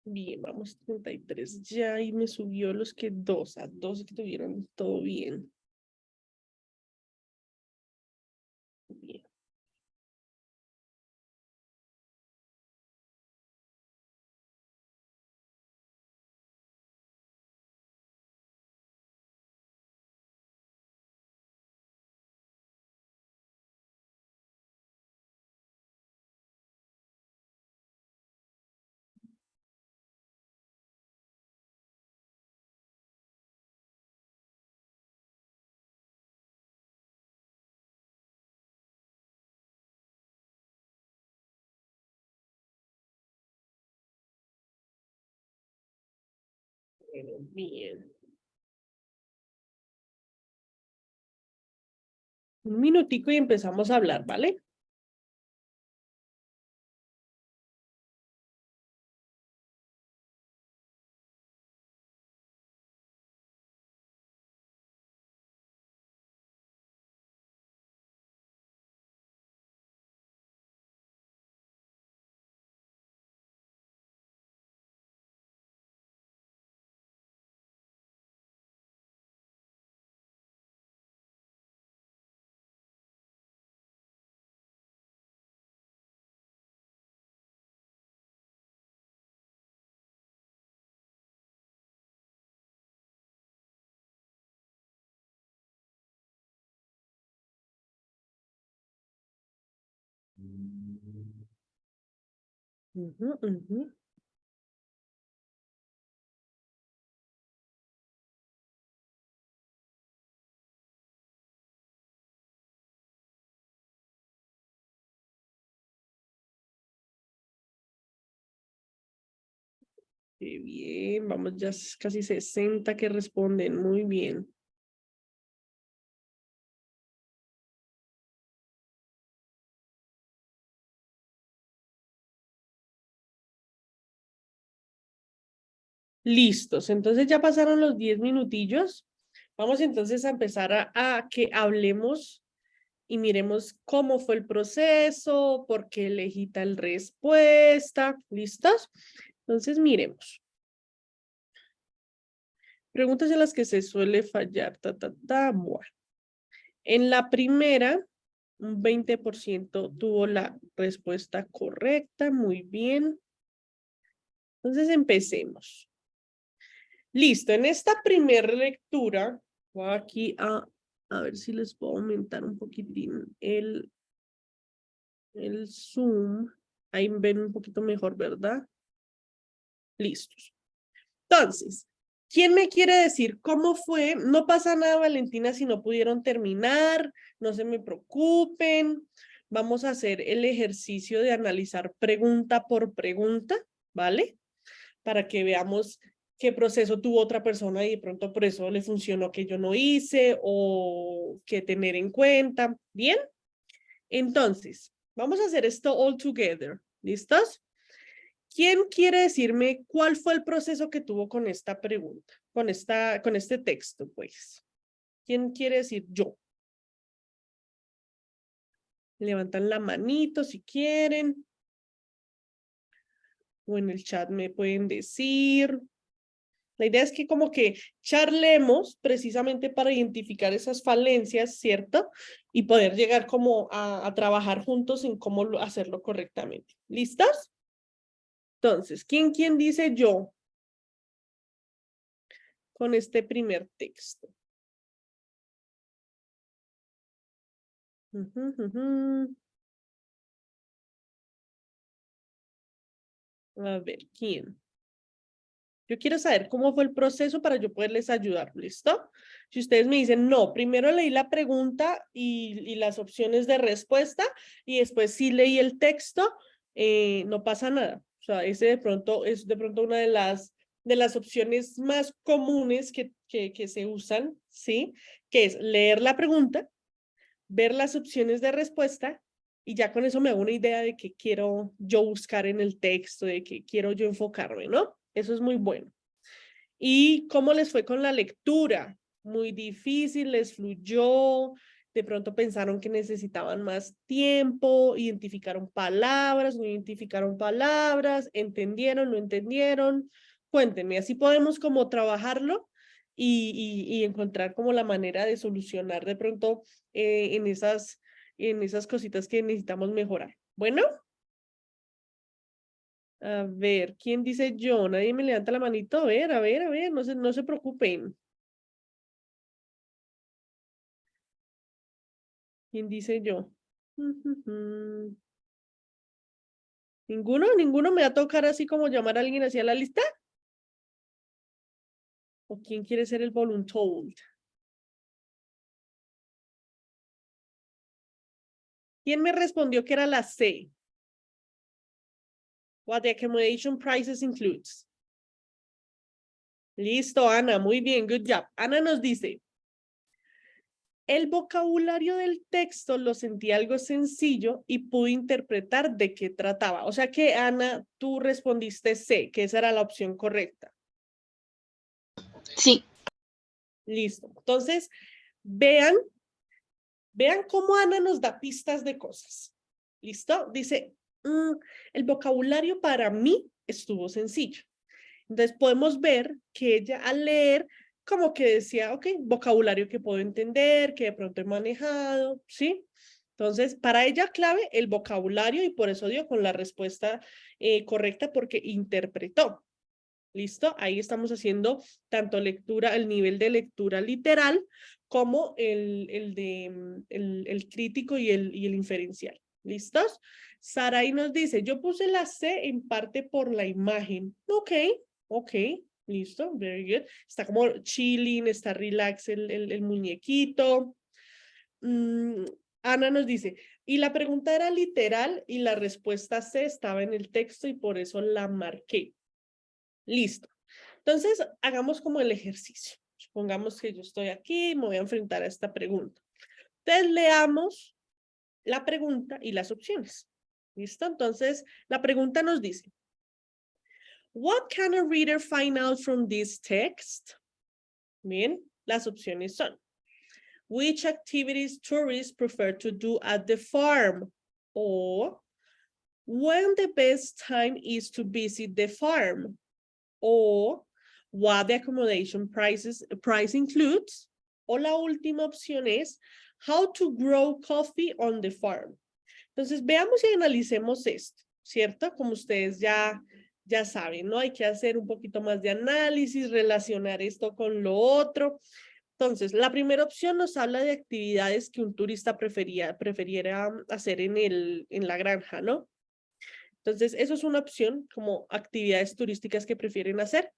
Bien, vamos 33 ya y me subió los que dos, a 12 que tuvieron todo bien. Bien. Bien. Un minutico y empezamos a hablar, ¿vale? Ujú, ujú. Qué bien, vamos ya casi 60 que responden, muy bien. Listos, entonces ya pasaron los 10 minutillos. Vamos entonces a empezar a que hablemos y miremos cómo fue el proceso, por qué elegí tal respuesta. ¿Listos? Entonces miremos. Preguntas en las que se suele fallar. Bueno. En la primera, un 20% tuvo la respuesta correcta. Muy bien. Entonces empecemos. Listo, en esta primera lectura, voy aquí a ver si les puedo aumentar un poquitín el zoom. Ahí ven un poquito mejor, ¿verdad? Listos. Entonces, ¿quién me quiere decir cómo fue? No pasa nada, Valentina, si no pudieron terminar, no se me preocupen. Vamos a hacer el ejercicio de analizar pregunta por pregunta, ¿vale? Para que veamos qué proceso tuvo otra persona y de pronto por eso le funcionó que yo no hice o qué tener en cuenta. ¿Bien? Entonces, vamos a hacer esto all together. ¿Listos? ¿Quién quiere decirme cuál fue el proceso que tuvo con esta pregunta, con este texto, pues? ¿Quién quiere decir yo? Levantan la manito si quieren. O en el chat me pueden decir. La idea es que como que charlemos precisamente para identificar esas falencias, ¿cierto? Y poder llegar como a trabajar juntos en cómo hacerlo correctamente. ¿Listos? Entonces, ¿quién dice yo con este primer texto? A ver, ¿quién? Yo quiero saber cómo fue el proceso para yo poderles ayudar, ¿listo? Si ustedes me dicen, no, primero leí la pregunta y las opciones de respuesta y después sí leí el texto, no pasa nada. O sea, ese de pronto es de pronto una de las opciones más comunes que se usan, ¿sí? Que es leer la pregunta, ver las opciones de respuesta y ya con eso me hago una idea de qué quiero yo buscar en el texto, de qué quiero yo enfocarme, ¿no? Eso es muy bueno. ¿Y cómo les fue con la lectura? Muy difícil, les fluyó, de pronto pensaron que necesitaban más tiempo, identificaron palabras, no identificaron palabras, entendieron, no entendieron. Cuéntenme, así podemos como trabajarlo y encontrar como la manera de solucionar de pronto en esas cositas que necesitamos mejorar. Bueno. A ver, ¿quién dice yo? Nadie me levanta la manito. A ver, no se preocupen. ¿Quién dice yo? ¿Ninguno me va a tocar así como llamar a alguien hacia la lista? ¿O quién quiere ser el voluntold? ¿Quién me respondió que era la C? What the accommodation prices includes. Listo, Ana, muy bien, good job. Ana nos dice, el vocabulario del texto lo sentí algo sencillo y pude interpretar de qué trataba. O sea que, Ana, tú respondiste C, que esa era la opción correcta.
Sí.
Listo. Entonces, vean cómo Ana nos da pistas de cosas. ¿Listo? Dice, el vocabulario para mí estuvo sencillo. Entonces podemos ver que ella al leer como que decía, ok, vocabulario que puedo entender, que de pronto he manejado, ¿sí? Entonces, para ella clave el vocabulario y por eso dio con la respuesta correcta porque interpretó. ¿Listo? Ahí estamos haciendo tanto lectura, el nivel de lectura literal como el crítico y el inferencial. ¿Listos? Sarai nos dice, yo puse la C en parte por la imagen. Ok, listo, very good. Está como chilling, está relax el muñequito. Ana nos dice, y la pregunta era literal y la respuesta C estaba en el texto y por eso la marqué. Listo. Entonces, hagamos como el ejercicio. Supongamos que yo estoy aquí y me voy a enfrentar a esta pregunta. Entonces, leamos la pregunta y las opciones. ¿Listo? Entonces, la pregunta nos dice, what can a reader find out from this text? Bien, las opciones son, which activities tourists prefer to do at the farm? Or, when the best time is to visit the farm? Or, what the accommodation price includes? O la última opción es, how to grow coffee on the farm. Entonces, veamos y analicemos esto, ¿cierto? Como ustedes ya saben, ¿no? Hay que hacer un poquito más de análisis, relacionar esto con lo otro. Entonces, la primera opción nos habla de actividades que un turista preferiera hacer en la granja, ¿no? Entonces, eso es una opción, como actividades turísticas que prefieren hacer.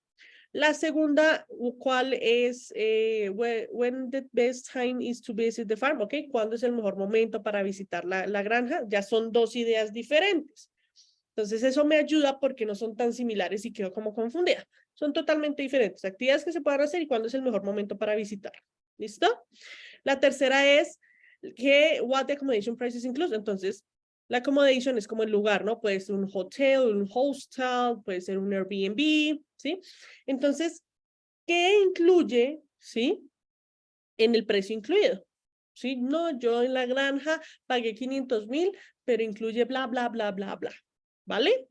La segunda, ¿cuál es? When the best time is to visit the farm, ¿ok? ¿Cuándo es el mejor momento para visitar la granja? Ya son dos ideas diferentes. Entonces, eso me ayuda porque no son tan similares y quedo como confundida. Son totalmente diferentes. Actividades que se pueden hacer y cuándo es el mejor momento para visitar. ¿Listo? La tercera es what the accommodation prices include. Entonces, la accommodation es como el lugar, ¿no? Puede ser un hotel, un hostel, puede ser un Airbnb, ¿sí? Entonces, ¿qué incluye, sí? En el precio incluido, ¿sí? No, yo en la granja pagué 500,000, pero incluye bla, bla, bla, bla, bla, ¿vale?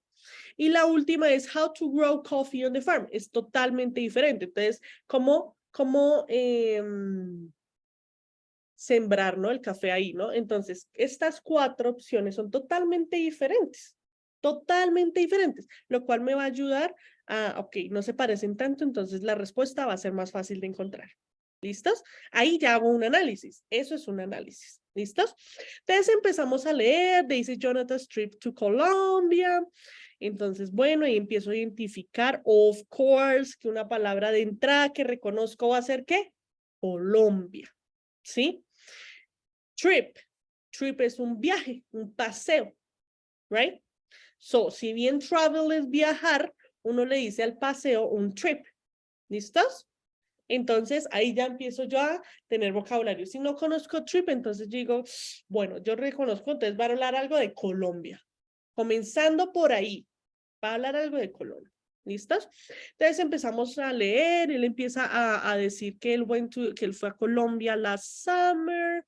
Y la última es how to grow coffee on the farm. Es totalmente diferente. Entonces, ¿cómo sembrar, ¿no? El café ahí, ¿no? Entonces, estas cuatro opciones son totalmente diferentes, lo cual me va a ayudar a, ok, no se parecen tanto, entonces la respuesta va a ser más fácil de encontrar. ¿Listos? Ahí ya hago un análisis. Eso es un análisis. ¿Listos? Entonces empezamos a leer, dice Jonathan's trip to Colombia. Entonces, bueno, y empiezo a identificar, of course, que una palabra de entrada que reconozco va a ser ¿qué? Colombia. ¿Sí? Trip. Trip es un viaje, un paseo. Right? So, si bien travel es viajar, uno le dice al paseo un trip. ¿Listos? Entonces, ahí ya empiezo yo a tener vocabulario. Si no conozco trip, entonces digo, bueno, yo reconozco, entonces va a hablar algo de Colombia. Comenzando por ahí, va a hablar algo de Colombia. ¿Listos? Entonces empezamos a leer, él empieza a decir que él fue a Colombia last summer.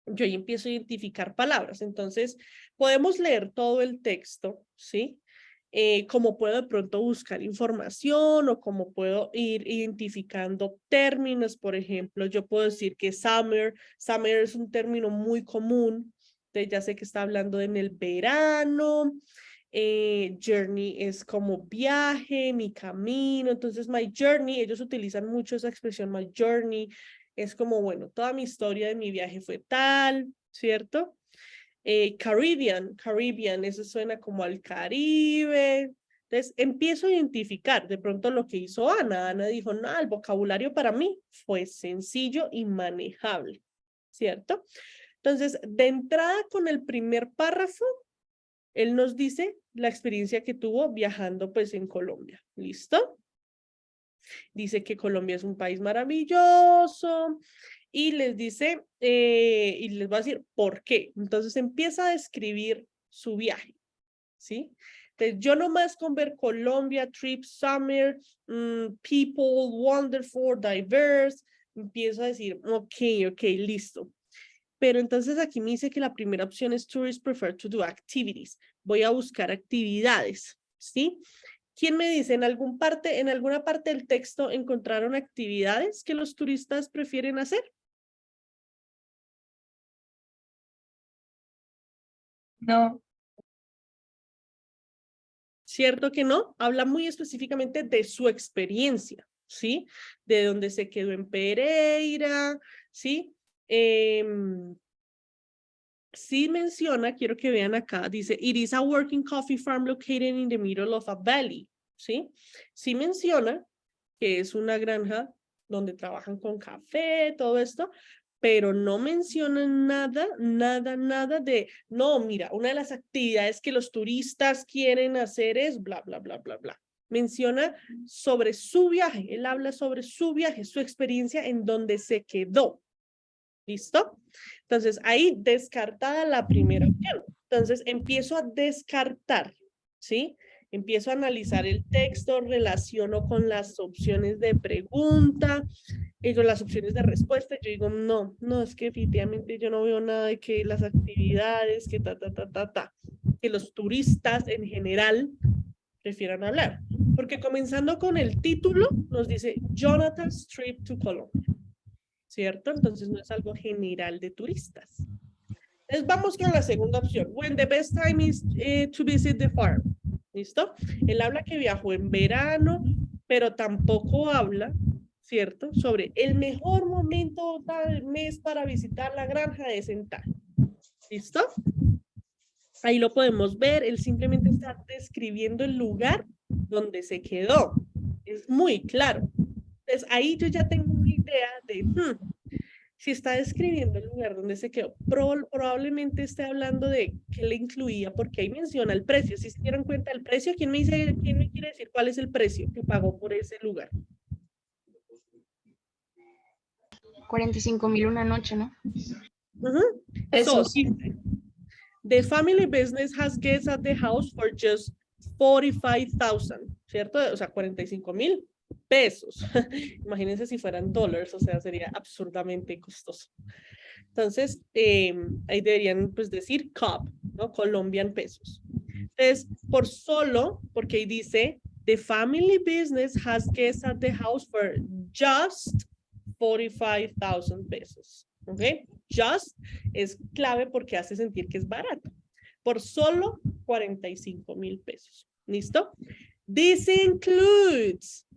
Yo ahí empiezo a identificar palabras. Entonces, podemos leer todo el texto, ¿sí? Como puedo de pronto buscar información o como puedo ir identificando términos, por ejemplo, yo puedo decir que summer es un término muy común, entonces ya sé que está hablando en el verano. Journey es como viaje, mi camino, entonces my journey, ellos utilizan mucho esa expresión, my journey, es como, bueno, toda mi historia de mi viaje fue tal, ¿cierto? Caribbean, eso suena como al Caribe. Entonces, empiezo a identificar de pronto lo que hizo Ana. Ana dijo, no, el vocabulario para mí fue sencillo y manejable, ¿cierto? Entonces, de entrada con el primer párrafo, él nos dice la experiencia que tuvo viajando pues en Colombia. ¿Listo? Dice que Colombia es un país maravilloso y les dice, y les va a decir por qué. Entonces empieza a describir su viaje, ¿sí? Entonces yo nomás con ver Colombia, trip, summer, people, wonderful, diverse, empiezo a decir, ok, listo. Pero entonces aquí me dice que la primera opción es tourists prefer to do activities. Voy a buscar actividades, ¿sí? ¿Quién me dice en alguna parte del texto encontraron actividades que los turistas prefieren hacer?
No,
¿Cierto que no? Habla muy específicamente de su experiencia, ¿sí? De dónde se quedó en Pereira, ¿sí? Sí menciona, quiero que vean acá, dice, it is a working coffee farm located in the middle of a valley, ¿sí? Sí menciona que es una granja donde trabajan con café, todo esto, pero no mencionan nada de, no, mira, una de las actividades que los turistas quieren hacer es bla, bla, bla, bla, bla. Menciona sobre su viaje, él habla sobre su viaje, su experiencia en donde se quedó. ¿Listo? Entonces, ahí descartada la primera opción. Entonces, empiezo a descartar, ¿sí? Empiezo a analizar el texto, relaciono con las opciones de pregunta y con las opciones de respuesta. Yo digo, no, es que definitivamente yo no veo nada de que las actividades, que que los turistas en general prefieran hablar. Porque comenzando con el título, nos dice Jonathan's Trip to Colombia. ¿Cierto? Entonces no es algo general de turistas. Entonces vamos con la segunda opción. When the best time is to visit the farm. ¿Listo? Él habla que viajó en verano, pero tampoco habla, ¿cierto? Sobre el mejor momento del mes para visitar la granja de Sental. ¿Listo? Ahí lo podemos ver. Él simplemente está describiendo el lugar donde se quedó. Es muy claro. Entonces ahí yo ya tengo una idea de, si está describiendo el lugar donde se quedó, probablemente esté hablando de qué le incluía, porque ahí menciona el precio. Si se dieron cuenta del precio, ¿quién me quiere decir cuál es el precio que pagó por ese lugar?
45.000 una noche, ¿no?
So, the family business has guests at the house for just 45,000, ¿cierto? O sea, 45,000 pesos. Imagínense si fueran dólares, o sea, sería absurdamente costoso. Entonces, ahí deberían pues decir COP, ¿no? Colombian pesos. Entonces, por solo, porque ahí dice, the family business has guests at the house for just 45,000 pesos. ¿Ok? Just es clave porque hace sentir que es barato. Por solo 45,000 pesos. ¿Listo? This includes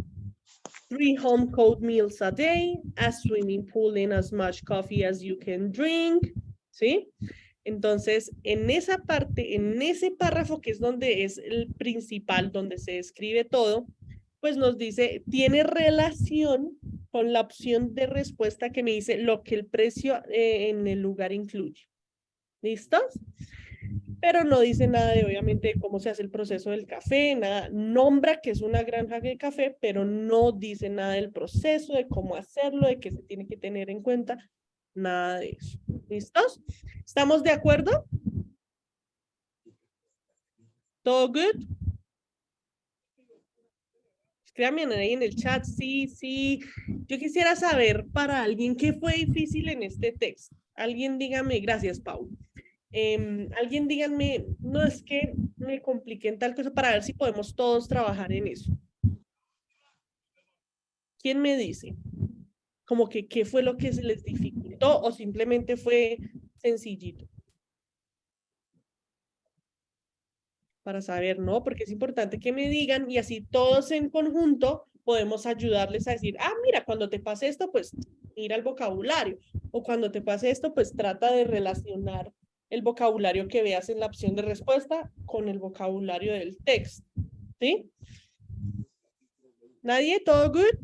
3 home cooked meals a day, a swimming pool and as much coffee as you can drink. ¿Sí? Entonces, en esa parte, en ese párrafo que es donde es el principal, donde se describe todo, pues nos dice, tiene relación con la opción de respuesta que me dice lo que el precio en el lugar incluye. ¿Listos? Pero no dice nada de, obviamente, cómo se hace el proceso del café, nada, nombra que es una granja de café, pero no dice nada del proceso, de cómo hacerlo, de qué se tiene que tener en cuenta, nada de eso. ¿Listos? ¿Estamos de acuerdo? ¿Todo good? Escríbanme ahí en el chat, sí. Yo quisiera saber para alguien qué fue difícil en este texto. Alguien dígame, gracias, Pau. Alguien díganme, no es que me compliqué en tal cosa para ver si podemos todos trabajar en eso. ¿Quién me dice? Como que qué fue lo que se les dificultó o simplemente fue sencillito. Para saber, ¿no? Porque es importante que me digan y así todos en conjunto podemos ayudarles a decir, mira, cuando te pase esto, pues mira el vocabulario. O cuando te pase esto, pues trata de relacionar el vocabulario que veas en la opción de respuesta con el vocabulario del texto. ¿Sí? ¿Nadie? ¿Todo good?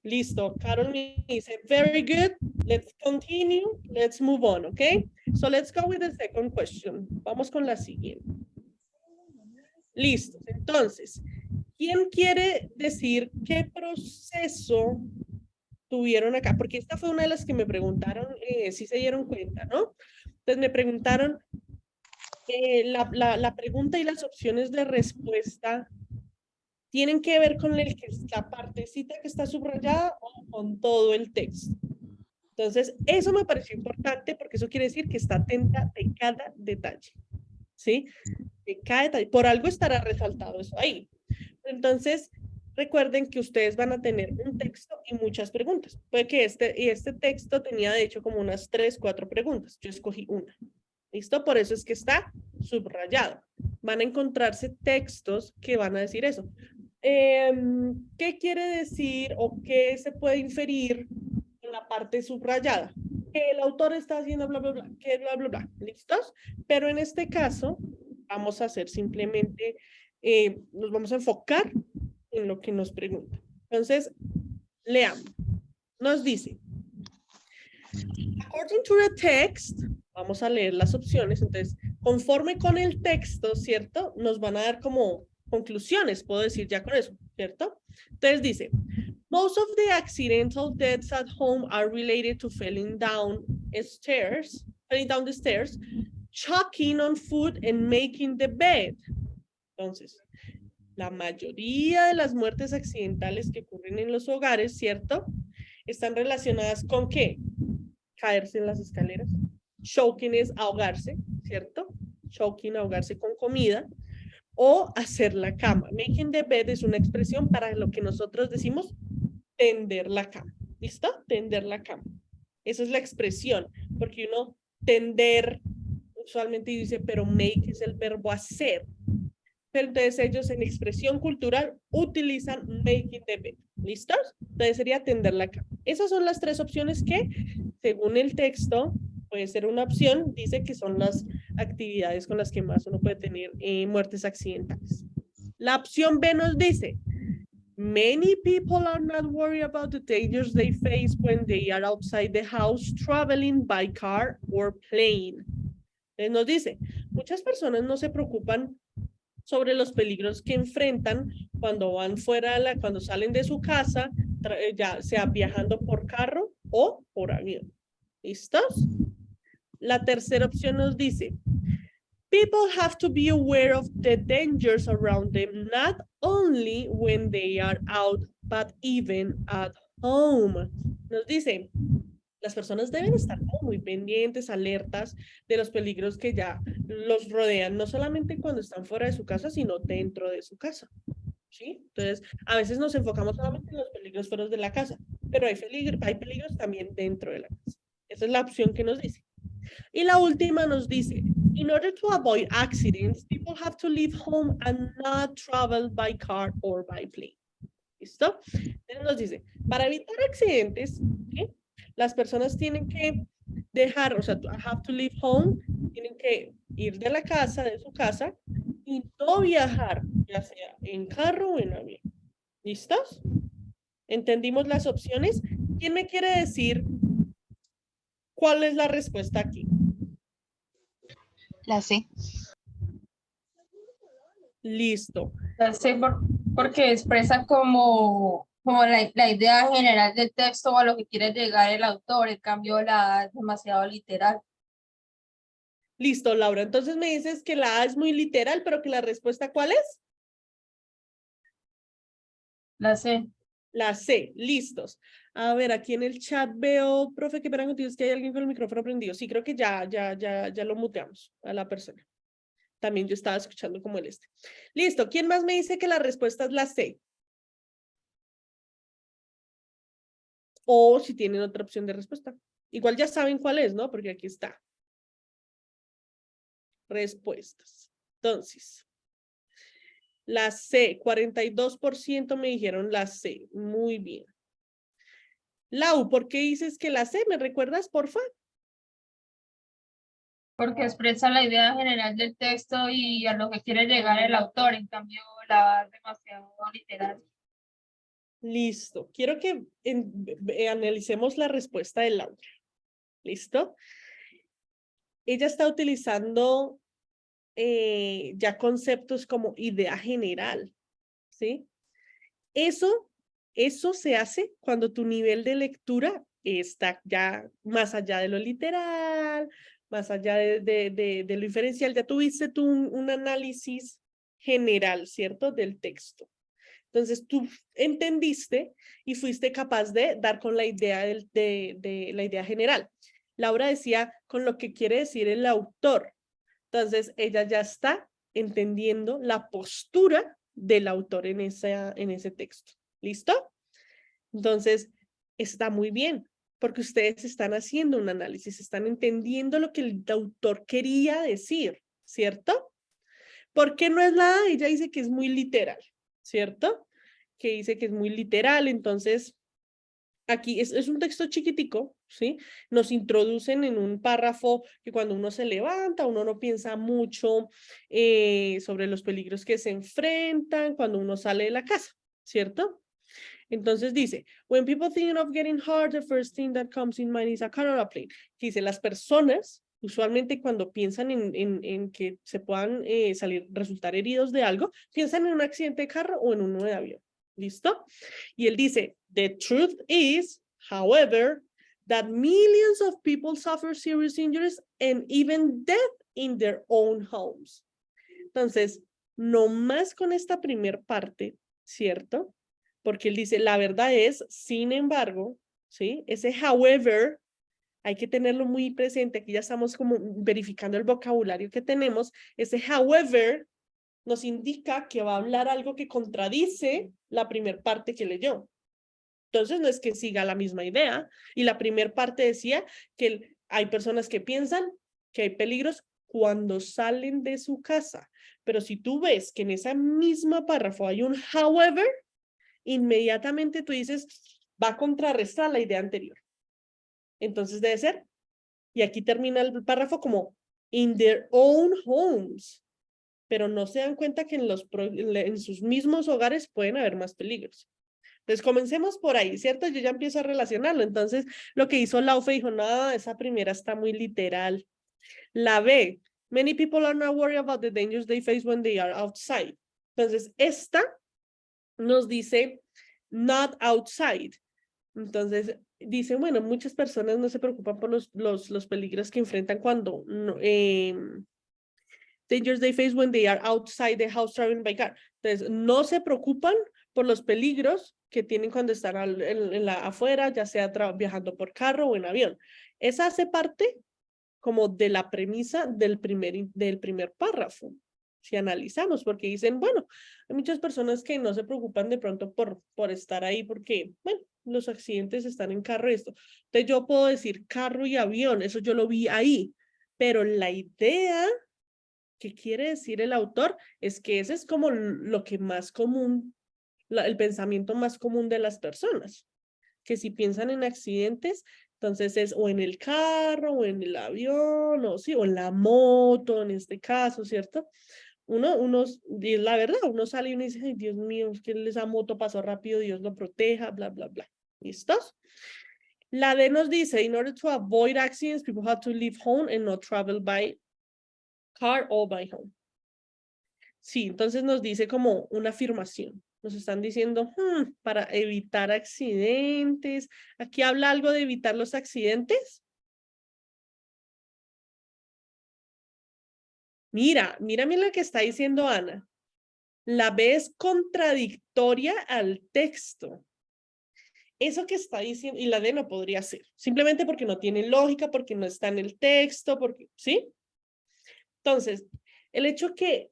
Listo. Carol me dice, very good. Let's continue. Let's move on, okay? So let's go with the second question. Vamos con la siguiente. Listo. Entonces, ¿quién quiere decir qué proceso tuvieron acá? Porque esta fue una de las que me preguntaron, si se dieron cuenta, ¿no? Entonces me preguntaron la pregunta y las opciones de respuesta tienen que ver con la partecita que está subrayada o con todo el texto. Entonces, eso me pareció importante porque eso quiere decir que está atenta de cada detalle. ¿Sí? De cada detalle. Por algo estará resaltado eso ahí. Entonces, recuerden que ustedes van a tener un texto y muchas preguntas. Puede que este texto tenía de hecho como unas 3, 4 preguntas. Yo escogí una. ¿Listo? Por eso es que está subrayado. Van a encontrarse textos que van a decir eso. ¿Qué quiere decir o qué se puede inferir en la parte subrayada? Que el autor está haciendo bla, bla, bla, que bla, bla, bla. ¿Listos? Pero en este caso, vamos a hacer simplemente, nos vamos a enfocar en lo que nos pregunta. Entonces, leamos. Nos dice, According to the text, vamos a leer las opciones. Entonces, conforme con el texto, ¿cierto? Nos van a dar como conclusiones, puedo decir ya con eso, ¿cierto? Entonces dice, most of the accidental deaths at home are related to falling down the stairs, choking on food and making the bed. Entonces, la mayoría de las muertes accidentales que ocurren en los hogares, ¿cierto? Están relacionadas con ¿qué? Caerse en las escaleras. Choking es ahogarse, ¿cierto? Choking, ahogarse con comida. O hacer la cama. Making the bed es una expresión para lo que nosotros decimos tender la cama. ¿Listo? Tender la cama. Esa es la expresión. Porque uno tender usualmente dice, pero make es el verbo hacer. Pero entonces ellos en expresión cultural utilizan making the bed. ¿Listos? Entonces sería tender la cama. Esas son las tres opciones que, según el texto, puede ser una opción. Dice que son las actividades con las que más uno puede tener muertes accidentales. La opción B nos dice, many people are not worried about the dangers they face when they are outside the house traveling by car or plane. Entonces nos dice, muchas personas no se preocupan sobre los peligros que enfrentan cuando van fuera, cuando salen de su casa, ya sea viajando por carro o por avión. ¿Listos? La tercera opción nos dice, people have to be aware of the dangers around them, not only when they are out, but even at home. Nos dice, las personas deben estar muy pendientes, alertas de los peligros que ya los rodean, no solamente cuando están fuera de su casa, sino dentro de su casa. ¿Sí? Entonces, a veces nos enfocamos solamente en los peligros fuera de la casa, pero hay peligros también dentro de la casa. Esa es la opción que nos dice. Y la última nos dice, in order to avoid accidents, people have to leave home and not travel by car or by plane. ¿Listo? Entonces nos dice, para evitar accidentes, ¿sí? Las personas tienen que dejar, o sea, have to leave home, tienen que ir de la casa, de su casa, y no viajar, ya sea en carro o en avión. ¿Listos? ¿Entendimos las opciones? ¿Quién me quiere decir cuál es la respuesta aquí?
La C.
Listo.
Sí, porque expresa como la idea general del texto o a lo que quiere llegar el autor, en cambio la A es demasiado literal.
Listo, Laura. Entonces me dices que la A es muy literal, pero que la respuesta ¿cuál es?
La C.
La C, listos. A ver, aquí en el chat veo, profe, que verán contigo, es que hay alguien con el micrófono prendido. Sí, creo que ya lo muteamos a la persona. También yo estaba escuchando como el este. Listo, ¿quién más me dice que la respuesta es la C? O si tienen otra opción de respuesta. Igual ya saben cuál es, ¿no? Porque aquí está. Respuestas. Entonces, la C, 42% me dijeron la C. Muy bien. Lau, ¿por qué dices que la C? ¿Me recuerdas, porfa?
Porque expresa la idea general del texto y a lo que quiere llegar el autor, en cambio la A es demasiado literal.
Listo. Quiero que analicemos la respuesta de Laura. ¿Listo? Ella está utilizando ya conceptos como idea general. ¿Sí? Eso se hace cuando tu nivel de lectura está ya más allá de lo literal, más allá de lo inferencial. Ya tuviste tú un análisis general, ¿cierto? Del texto. Entonces tú entendiste y fuiste capaz de dar con la idea de la idea general. Laura decía con lo que quiere decir el autor. Entonces ella ya está entendiendo la postura del autor en ese texto. ¿Listo? Entonces está muy bien porque ustedes están haciendo un análisis, están entendiendo lo que el autor quería decir, ¿cierto? ¿Por qué no es la A? Ella dice que es muy literal, ¿cierto? Que dice que es muy literal, entonces aquí es un texto chiquitico, ¿sí? Nos introducen en un párrafo que cuando uno se levanta, uno no piensa mucho sobre los peligros que se enfrentan cuando uno sale de la casa, ¿cierto? Entonces dice, when people think of getting hurt, the first thing that comes in mind is a car or a plane. Dice, las personas, usualmente cuando piensan en que se puedan resultar heridos de algo, piensan en un accidente de carro o en uno de avión. ¿Listo? Y él dice, the truth is, however, that millions of people suffer serious injuries and even death in their own homes. Entonces, no más con esta primer parte, ¿cierto? Porque él dice, la verdad es, sin embargo, ¿sí? Ese however, hay que tenerlo muy presente. Aquí ya estamos como verificando el vocabulario que tenemos. Ese however nos indica que va a hablar algo que contradice la primer parte que leyó. Entonces, no es que siga la misma idea. Y la primer parte decía que hay personas que piensan que hay peligros cuando salen de su casa. Pero si tú ves que en esa misma párrafo hay un however, inmediatamente tú dices, va a contrarrestar la idea anterior. Entonces debe ser, y aquí termina el párrafo como, in their own homes. Pero no se dan cuenta que en sus mismos hogares pueden haber más peligros. Entonces comencemos por ahí, ¿cierto? Yo ya empiezo a relacionarlo. Entonces lo que hizo Laufe dijo, no, esa primera está muy literal. La B, many people are not worried about the dangers they face when they are outside. Entonces esta nos dice not outside. Entonces dice, bueno, muchas personas no se preocupan por los peligros que enfrentan cuando dangers they face when they are outside the house traveling by car. Entonces, no se preocupan por los peligros que tienen cuando están afuera, ya sea viajando por carro o en avión. Esa hace parte como de la premisa del primer párrafo. Si analizamos, porque dicen, bueno, hay muchas personas que no se preocupan de pronto por estar ahí porque, bueno, los accidentes están en carro y esto. Entonces yo puedo decir carro y avión, eso yo lo vi ahí, pero la idea que quiere decir el autor es que ese es como lo que más común, el pensamiento más común de las personas, que si piensan en accidentes, entonces es o en el carro, o en el avión, o sí, o en la moto, en este caso, ¿cierto? Y la verdad, uno sale y uno dice, ay, Dios mío, es que esa moto pasó rápido, Dios lo proteja, bla, bla, bla. ¿Listos? La D nos dice, in order to avoid accidents, people have to leave home and not travel by car or by home. Sí, entonces nos dice como una afirmación. Nos están diciendo, para evitar accidentes. ¿Aquí habla algo de evitar los accidentes? Mira lo que está diciendo Ana. La B es contradictoria al texto. Eso que está diciendo, y la D no podría ser, simplemente porque no tiene lógica, porque no está en el texto, porque, ¿sí? Entonces, el hecho que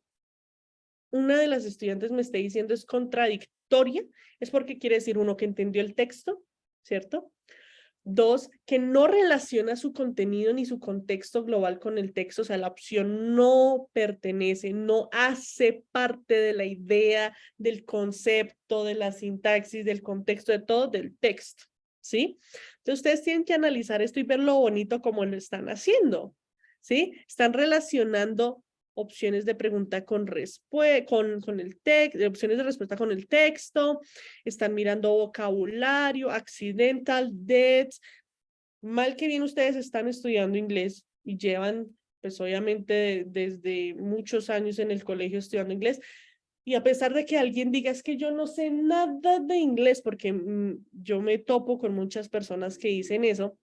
una de las estudiantes me esté diciendo es contradictoria, es porque quiere decir, uno, que entendió el texto, ¿cierto? Dos, que no relaciona su contenido ni su contexto global con el texto, o sea, la opción no pertenece, no hace parte de la idea, del concepto, de la sintaxis, del contexto, de todo, del texto, ¿sí? Entonces ustedes tienen que analizar esto y ver lo bonito como lo están haciendo, ¿sí? Están relacionando opciones de pregunta con el texto, opciones de respuesta con el texto, están mirando vocabulario, accidental, deaths. Mal que bien ustedes están estudiando inglés y llevan, pues obviamente desde muchos años en el colegio estudiando inglés, y a pesar de que alguien diga, es que yo no sé nada de inglés, porque yo me topo con muchas personas que dicen eso,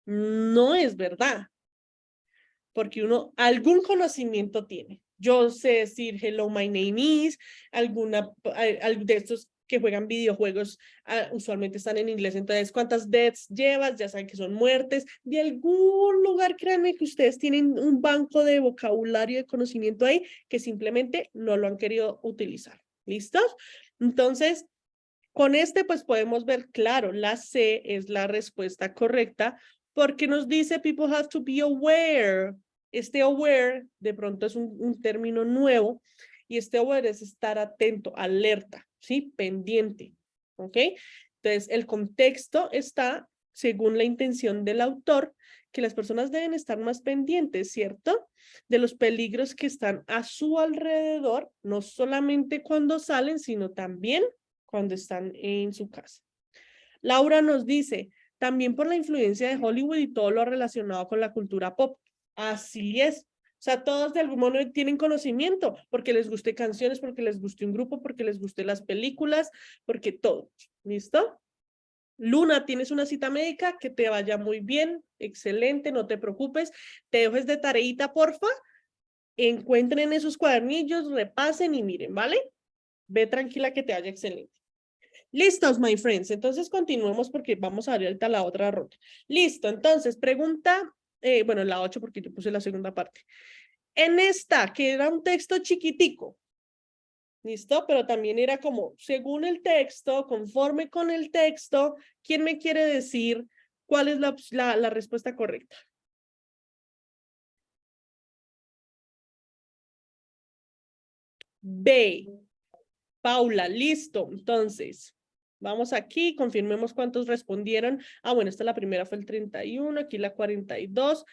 no es verdad. Porque uno algún conocimiento tiene. Yo sé decir hello, my name is, de estos que juegan videojuegos usualmente están en inglés, entonces cuántas deaths llevas, ya saben que son muertes, de algún lugar, créanme que ustedes tienen un banco de vocabulario, de conocimiento ahí, que simplemente no lo han querido utilizar. ¿Listos? Entonces, con pues podemos ver, claro, la C es la respuesta correcta, porque nos dice people have to be aware. Este aware de pronto es un término nuevo y este aware es estar atento, alerta, ¿sí? Pendiente, ¿ok? Entonces, el contexto está, según la intención del autor, que las personas deben estar más pendientes, ¿cierto? De los peligros que están a su alrededor, no solamente cuando salen, sino también cuando están en su casa. Laura nos dice, también por la influencia de Hollywood y todo lo relacionado con la cultura pop. Así es. O sea, todos de algún modo tienen conocimiento, porque les guste canciones, porque les guste un grupo, porque les guste las películas, porque todo. ¿Listo? Luna, tienes una cita médica, que te vaya muy bien, excelente, no te preocupes. Te dejo de tareita, porfa. Encuentren esos cuadernillos, repasen y miren, ¿vale? Ve tranquila que te vaya excelente. Listos, my friends. Entonces continuemos porque vamos a ver ahorita la otra ronda. Listo, entonces pregunta, bueno, la 8 porque yo puse la segunda parte. En esta, que era un texto chiquitico, ¿listo? Pero también era como, según el texto, conforme con el texto, ¿quién me quiere decir cuál es la respuesta correcta? B. Paula, listo. Entonces, vamos aquí, confirmemos cuántos respondieron. Ah, bueno, esta la primera fue el 31, aquí la 42.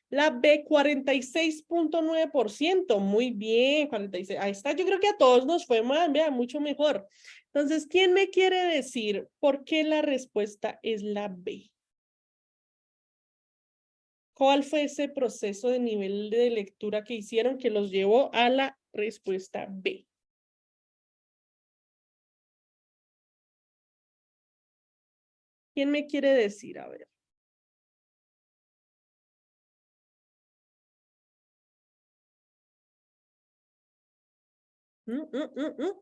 La B, 46.9%. Muy bien, 46. Ahí está, yo creo que a todos nos fue mal, vea, mucho mejor. Entonces, ¿quién me quiere decir por qué la respuesta es la B? ¿Cuál fue ese proceso de nivel de lectura que hicieron que los llevó a la respuesta B? ¿Quién me quiere decir? A ver.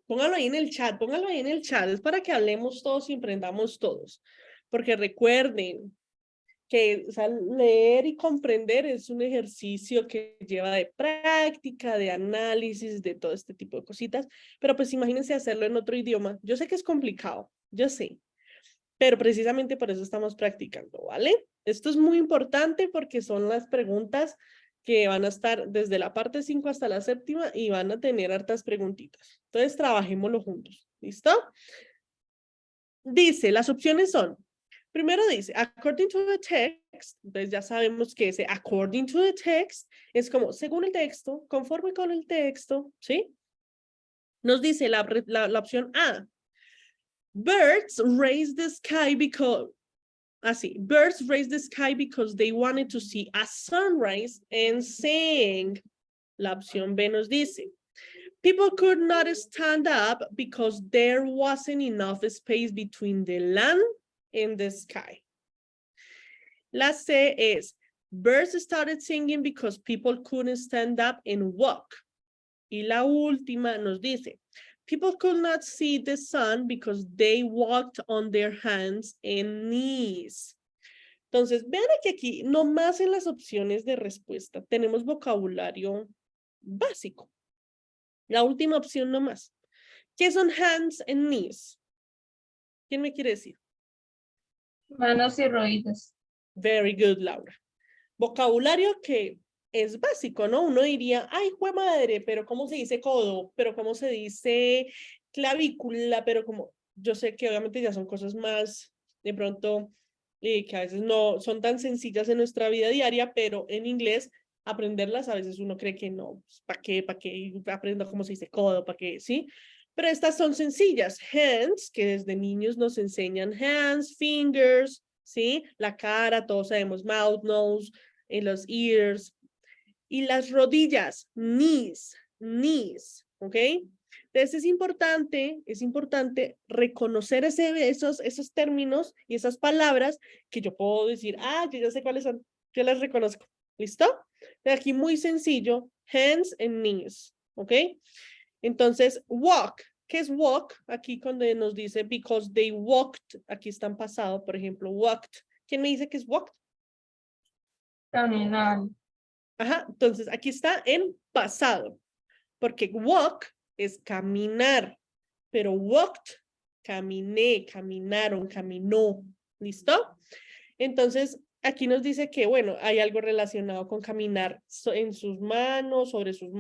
Póngalo ahí en el chat, póngalo ahí en el chat, es para que hablemos todos y emprendamos todos. Porque recuerden que, o sea, leer y comprender es un ejercicio que lleva de práctica, de análisis, de todo este tipo de cositas. Pero pues imagínense hacerlo en otro idioma. Yo sé que es complicado, yo sé. Pero precisamente por eso estamos practicando, ¿vale? Esto es muy importante porque son las preguntas que van a estar desde la parte 5 hasta la 7ª y van a tener hartas preguntitas. Entonces, trabajémoslo juntos. ¿Listo? Dice, las opciones son, primero dice, according to the text, entonces ya sabemos que ese according to the text es como según el texto, conforme con el texto, ¿sí? Nos dice la opción A, birds raise the sky because, así, birds raise the sky because they wanted to see a sunrise and sing. La opción B nos dice, people could not stand up because there wasn't enough space between the land and the sky. La C es, birds started singing because people couldn't stand up and walk. Y la última nos dice, people could not see the sun because they walked on their hands and knees. Entonces, vean que aquí, nomás en las opciones de respuesta, tenemos vocabulario básico. La última opción nomás. ¿Qué son hands and knees? ¿Quién me quiere decir?
Manos y rodillas.
Very good, Laura. Vocabulario que es básico, ¿no? Uno diría, ay, jue madre, pero ¿cómo se dice codo? Pero ¿cómo se dice clavícula? Pero como, yo sé que obviamente ya son cosas más, de pronto, que a veces no son tan sencillas en nuestra vida diaria, pero en inglés aprenderlas a veces uno cree que no, ¿para qué? ¿Para qué aprendo cómo se dice codo? ¿Para qué? ¿Sí? Pero estas son sencillas. Hands, que desde niños nos enseñan hands, fingers, ¿sí? La cara, todos sabemos mouth, nose, en los ears. Y las rodillas, knees, ¿ok? Entonces es importante reconocer esos términos y esas palabras que yo puedo decir, ah, yo ya sé cuáles son, yo las reconozco. ¿Listo? De aquí muy sencillo, hands and knees, ¿ok? Entonces, walk. ¿Qué es walk? Aquí cuando nos dice because they walked, aquí está en pasado, por ejemplo, walked. ¿Quién me dice que es walked?
Caminar.
Ajá, entonces aquí está en pasado, porque walk es caminar, pero walked, caminé, caminaron, caminó. ¿Listo? Entonces, aquí nos dice que, bueno, hay algo relacionado con caminar en sus manos, sobre sus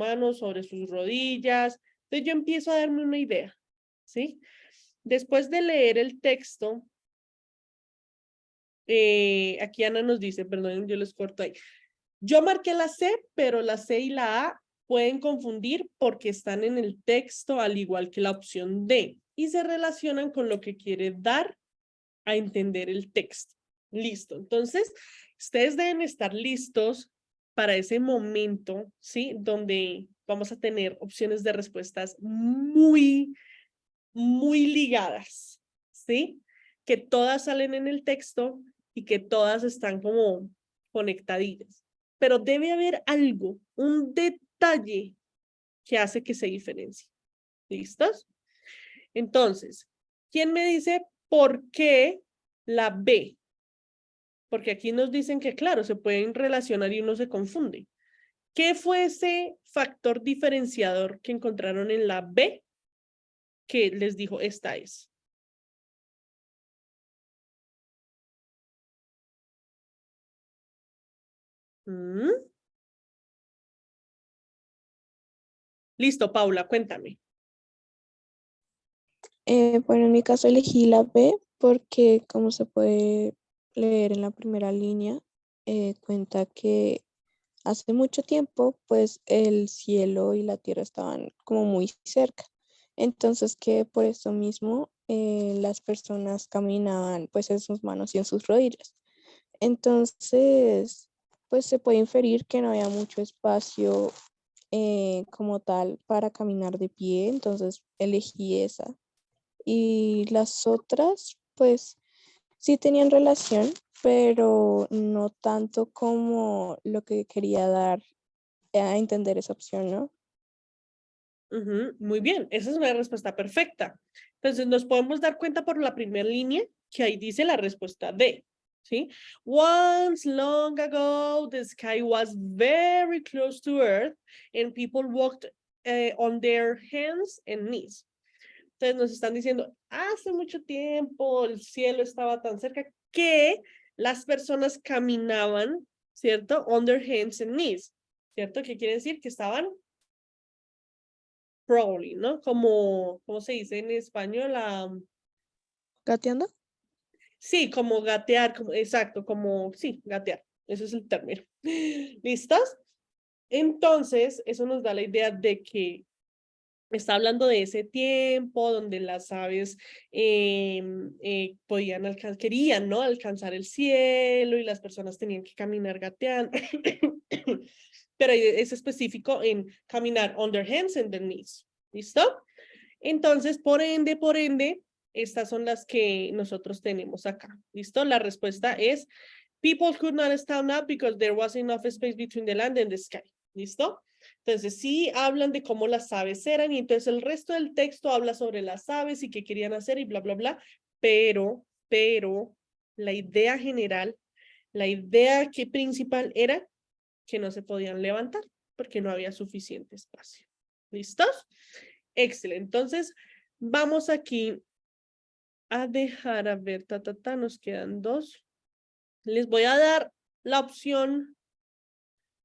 rodillas. Entonces yo empiezo a darme una idea, ¿sí? Después de leer el texto, aquí Ana nos dice, perdón, yo les corto ahí. Yo marqué la C, pero la C y la A pueden confundir porque están en el texto al igual que la opción D. y se relacionan con lo que quiere dar a entender el texto. Listo. Entonces, ustedes deben estar listos para ese momento, ¿sí? Donde vamos a tener opciones de respuestas muy ligadas, ¿sí? Que todas salen en el texto y que todas están como conectaditas. Pero debe haber algo, un detalle que hace que se diferencie. ¿Listos? Entonces, ¿quién me dice por qué la B? Porque aquí nos dicen que, claro, se pueden relacionar y uno se confunde. ¿Qué fue ese factor diferenciador que encontraron en la B que les dijo esta es? ¿Mm? Listo, Paula, cuéntame.
Bueno, en mi caso elegí la B porque, como se puede leer en la primera línea, cuenta que hace mucho tiempo, pues el cielo y la tierra estaban como muy cerca. Entonces que por eso mismo las personas caminaban pues en sus manos y en sus rodillas. Entonces, pues se puede inferir que no había mucho espacio como tal para caminar de pie, entonces elegí esa. Y las otras, pues sí tenían relación, pero no tanto como lo que quería dar a entender esa opción, ¿no?
Muy bien, esa es una respuesta perfecta. Entonces, nos podemos dar cuenta por la primera línea que ahí dice la respuesta D, ¿sí? Once long ago, the sky was very close to Earth and people walked on their hands and knees. Entonces, nos están diciendo, hace mucho tiempo el cielo estaba tan cerca que las personas caminaban, ¿cierto? On their hands and knees, ¿cierto? ¿Qué quiere decir? Que estaban crawling, ¿no? Como, ¿cómo se dice en español?
¿Gateando?
Sí, como gatear, como, exacto, como, sí, gatear. Ese es el término. ¿Listos? Entonces, eso nos da la idea de que está hablando de ese tiempo donde las aves podían alcanzar, querían, ¿no? Alcanzar el cielo y las personas tenían que caminar gateando. Pero es específico en caminar on their hands and their knees. ¿Listo? Entonces, por ende, estas son las que nosotros tenemos acá. ¿Listo? La respuesta es, people could not stand up because there was enough space between the land and the sky. ¿Listo? Entonces, sí hablan de cómo las aves eran y entonces el resto del texto habla sobre las aves y qué querían hacer y bla, bla, bla. Pero, la idea general, la idea que principal era que no se podían levantar porque no había suficiente espacio. ¿Listos? Excelente. Entonces, vamos aquí a dejar, a ver, nos quedan dos. Les voy a dar la opción,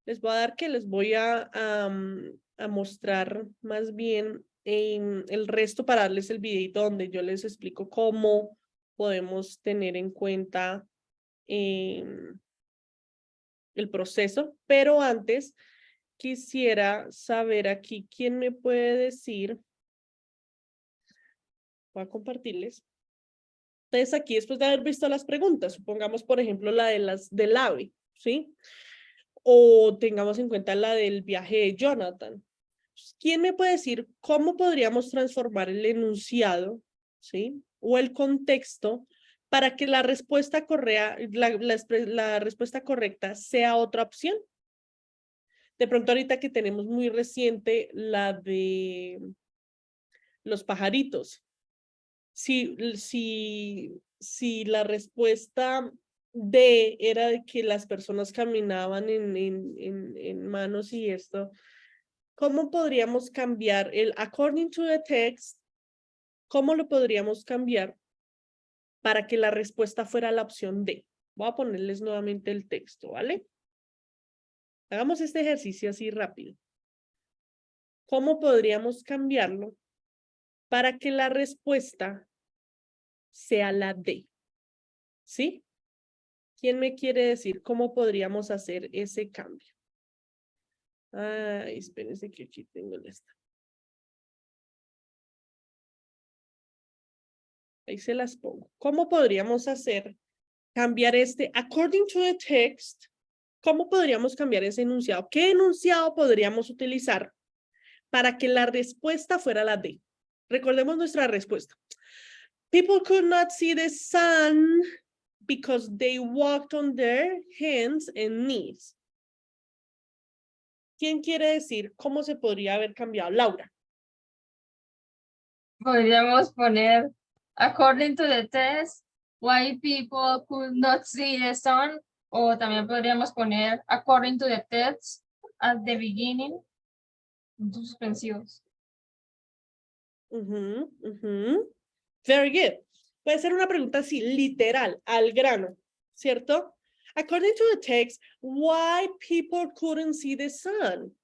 les voy a dar que les voy a mostrar más bien el resto para darles el videito donde yo les explico cómo podemos tener en cuenta el proceso, pero antes quisiera saber aquí quién me puede decir, voy a compartirles. Entonces aquí después de haber visto las preguntas, supongamos por ejemplo la de del AVE, ¿sí? O tengamos en cuenta la del viaje de Jonathan. ¿Quién me puede decir cómo podríamos transformar el enunciado, ¿sí? O el contexto para que la respuesta la respuesta correcta sea otra opción? De pronto ahorita que tenemos muy reciente la de los pajaritos. Si la respuesta D era de que las personas caminaban en manos y esto, ¿cómo podríamos cambiar el according to the text? ¿Cómo lo podríamos cambiar para que la respuesta fuera la opción D? Voy a ponerles nuevamente el texto, ¿vale? Hagamos este ejercicio así rápido. ¿Cómo podríamos cambiarlo para que la respuesta sea la D? ¿Sí? ¿Quién me quiere decir cómo podríamos hacer ese cambio? Ay, espérense que aquí tengo esta. Ahí se las pongo. ¿Cómo podríamos hacer, cambiar este, according to the text, cómo podríamos cambiar ese enunciado? ¿Qué enunciado podríamos utilizar para que la respuesta fuera la D? Recordemos nuestra respuesta. People could not see the sun because they walked on their hands and knees. ¿Quién quiere decir cómo se podría haber cambiado? Laura.
Podríamos poner, according to the test, why people could not see the sun. O también podríamos poner, according to the text, at the beginning, puntos suspensivos.
Very good. Puede ser una pregunta así, literal, al grano, ¿cierto? According to the text, why people couldn't see the sun.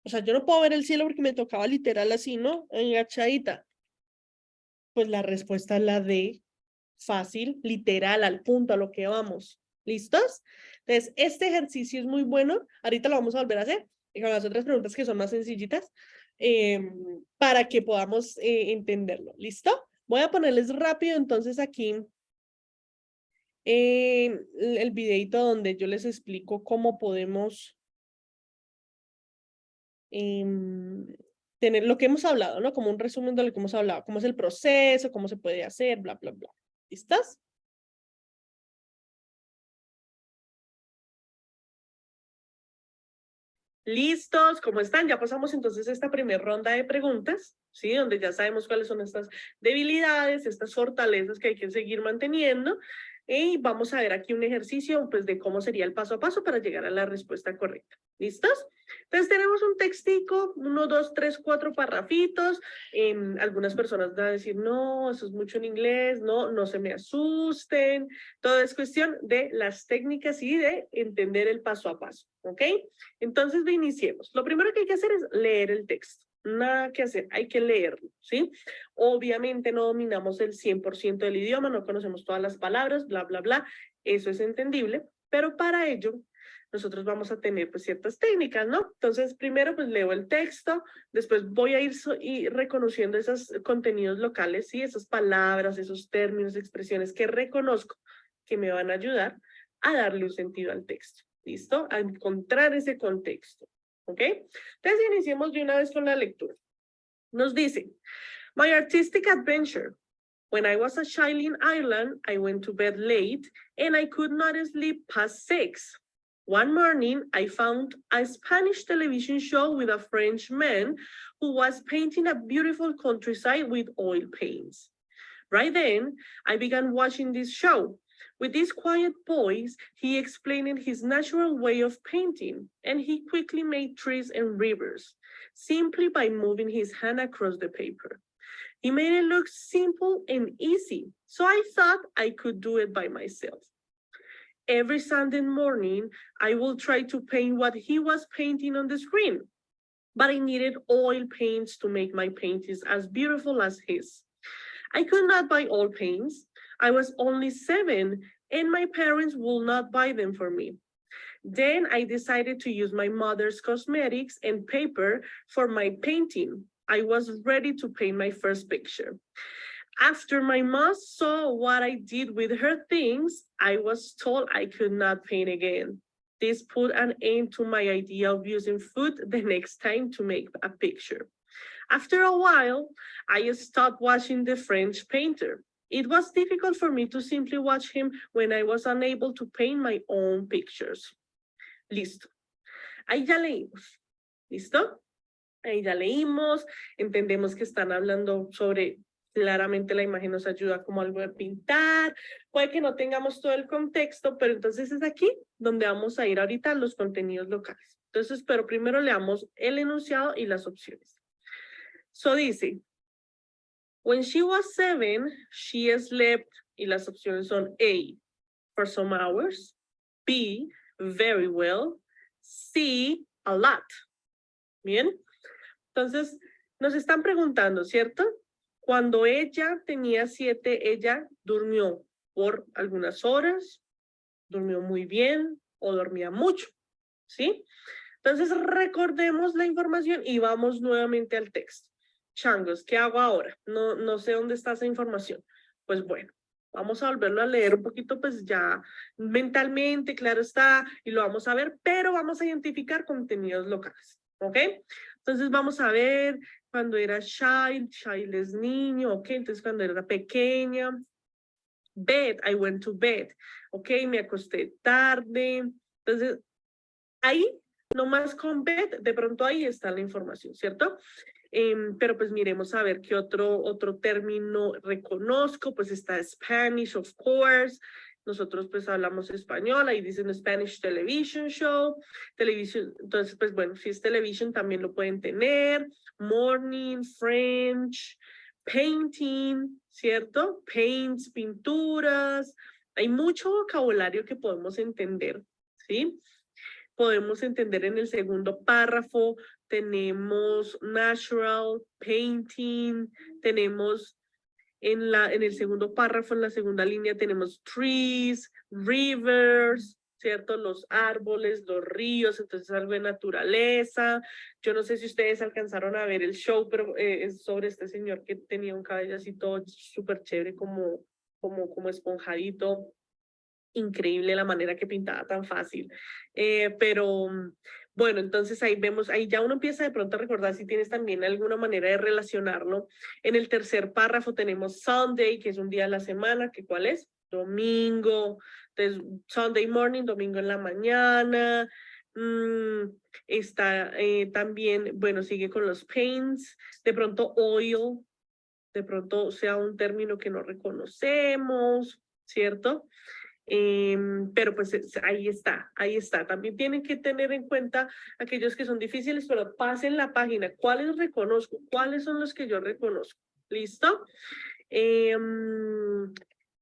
O sea, yo no puedo ver el cielo porque me tocaba literal así, ¿no? Enganchadita. Pues la respuesta es la D. Fácil, literal, al punto, a lo que vamos. ¿Listos? Entonces, este ejercicio es muy bueno. Ahorita lo vamos a volver a hacer. Y con las otras preguntas que son más sencillitas. Para que podamos entenderlo. ¿Listo? Voy a ponerles rápido entonces aquí el videito donde yo les explico cómo podemos tener lo que hemos hablado, ¿no? Como un resumen de lo que hemos hablado, cómo es el proceso, cómo se puede hacer, bla, bla, bla. ¿Listos? ¿Listos? ¿Cómo están? Ya pasamos entonces esta primera ronda de preguntas, ¿sí? Donde ya sabemos cuáles son estas debilidades, estas fortalezas que hay que seguir manteniendo. Y vamos a ver aquí un ejercicio, pues, de cómo sería el paso a paso para llegar a la respuesta correcta. ¿Listos? Entonces tenemos un textico, 1, 2, 3, 4 parrafitos. Algunas personas van a decir, no, eso es mucho en inglés, no, no se me asusten. Todo es cuestión de las técnicas y de entender el paso a paso, ¿ok? Entonces, iniciemos. Lo primero que hay que hacer es leer el texto. Nada que hacer, hay que leerlo, ¿sí? Obviamente no dominamos el 100% del idioma, no conocemos todas las palabras, bla, bla, bla. Eso es entendible, pero para ello nosotros vamos a tener pues ciertas técnicas, ¿no? Entonces, primero pues leo el texto, después voy a ir reconociendo esos contenidos locales, ¿sí? Esas palabras, esos términos, expresiones que reconozco que me van a ayudar a darle un sentido al texto, ¿listo? A encontrar ese contexto, ¿ok? Entonces, iniciemos de una vez con la lectura. Nos dice, my artistic adventure. When I was a child in Ireland, I went to bed late and I could not sleep past 6. One morning, I found a Spanish television show with a French man who was painting a beautiful countryside with oil paints. Right then, I began watching this show. With this quiet voice, he explained his natural way of painting, and he quickly made trees and rivers, simply by moving his hand across the paper. He made it look simple and easy, so I thought I could do it by myself. Every Sunday morning, I will try to paint what he was painting on the screen, but I needed oil paints to make my paintings as beautiful as his. I could not buy oil paints. I was only 7, and my parents would not buy them for me. Then I decided to use my mother's cosmetics and paper for my painting. I was ready to paint my first picture. After my mom saw what I did with her things, I was told I could not paint again. This put an end to my idea of using food the next time to make a picture. After a while, I stopped watching the French painter. It was difficult for me to simply watch him when I was unable to paint my own pictures. Listo. Ahí ya leímos. ¿Listo? Ahí ya leímos, entendemos que están hablando sobre, claramente la imagen nos ayuda como algo de pintar, puede que no tengamos todo el contexto, pero entonces es aquí donde vamos a ir ahorita a los contenidos locales. Entonces, pero primero leamos el enunciado y las opciones. So dice, when she was 7, she slept, y las opciones son A, for some hours, B, very well, C, a lot. Bien, entonces nos están preguntando, ¿cierto? Cuando ella tenía 7, ella durmió por algunas horas, durmió muy bien o dormía mucho, ¿sí? Entonces recordemos la información y vamos nuevamente al texto. Changos, ¿qué hago ahora? No sé dónde está esa información. Pues bueno, vamos a volverlo a leer un poquito, pues ya mentalmente, claro está, y lo vamos a ver, pero vamos a identificar contenidos locales, ¿ok? Entonces vamos a ver cuando era child es niño, ¿ok? Entonces cuando era pequeña, bed, I went to bed, ¿ok? Me acosté tarde. Entonces, ahí, nomás con bed, de pronto ahí está la información, ¿cierto? Pero pues miremos a ver qué otro término reconozco, pues está Spanish, of course. Nosotros pues hablamos español, ahí dicen Spanish television show, televisión, entonces pues bueno, si es television también lo pueden tener, morning, French, painting, ¿cierto? Paints, pinturas, hay mucho vocabulario que podemos entender, ¿sí? Podemos entender en el segundo párrafo, tenemos natural, painting, tenemos en el segundo párrafo, en la segunda línea, tenemos trees, rivers, ¿cierto? Los árboles, los ríos, entonces algo de naturaleza. Yo no sé si ustedes alcanzaron a ver el show, pero es sobre este señor que tenía un cabello así todo súper chévere, como esponjadito. Increíble la manera que pintaba tan fácil. Pero bueno, entonces ahí vemos, ahí ya uno empieza de pronto a recordar si tienes también alguna manera de relacionarlo. En el tercer párrafo tenemos Sunday, que es un día de la semana, que ¿cuál es? Domingo. Entonces, Sunday morning, domingo en la mañana. Está también, bueno, sigue con los paints, de pronto oil, de pronto sea un término que no reconocemos, ¿cierto? Pero pues ahí está, ahí está. También tienen que tener en cuenta aquellos que son difíciles, pero pasen la página. ¿Cuáles reconozco? ¿Cuáles son los que yo reconozco? ¿Listo?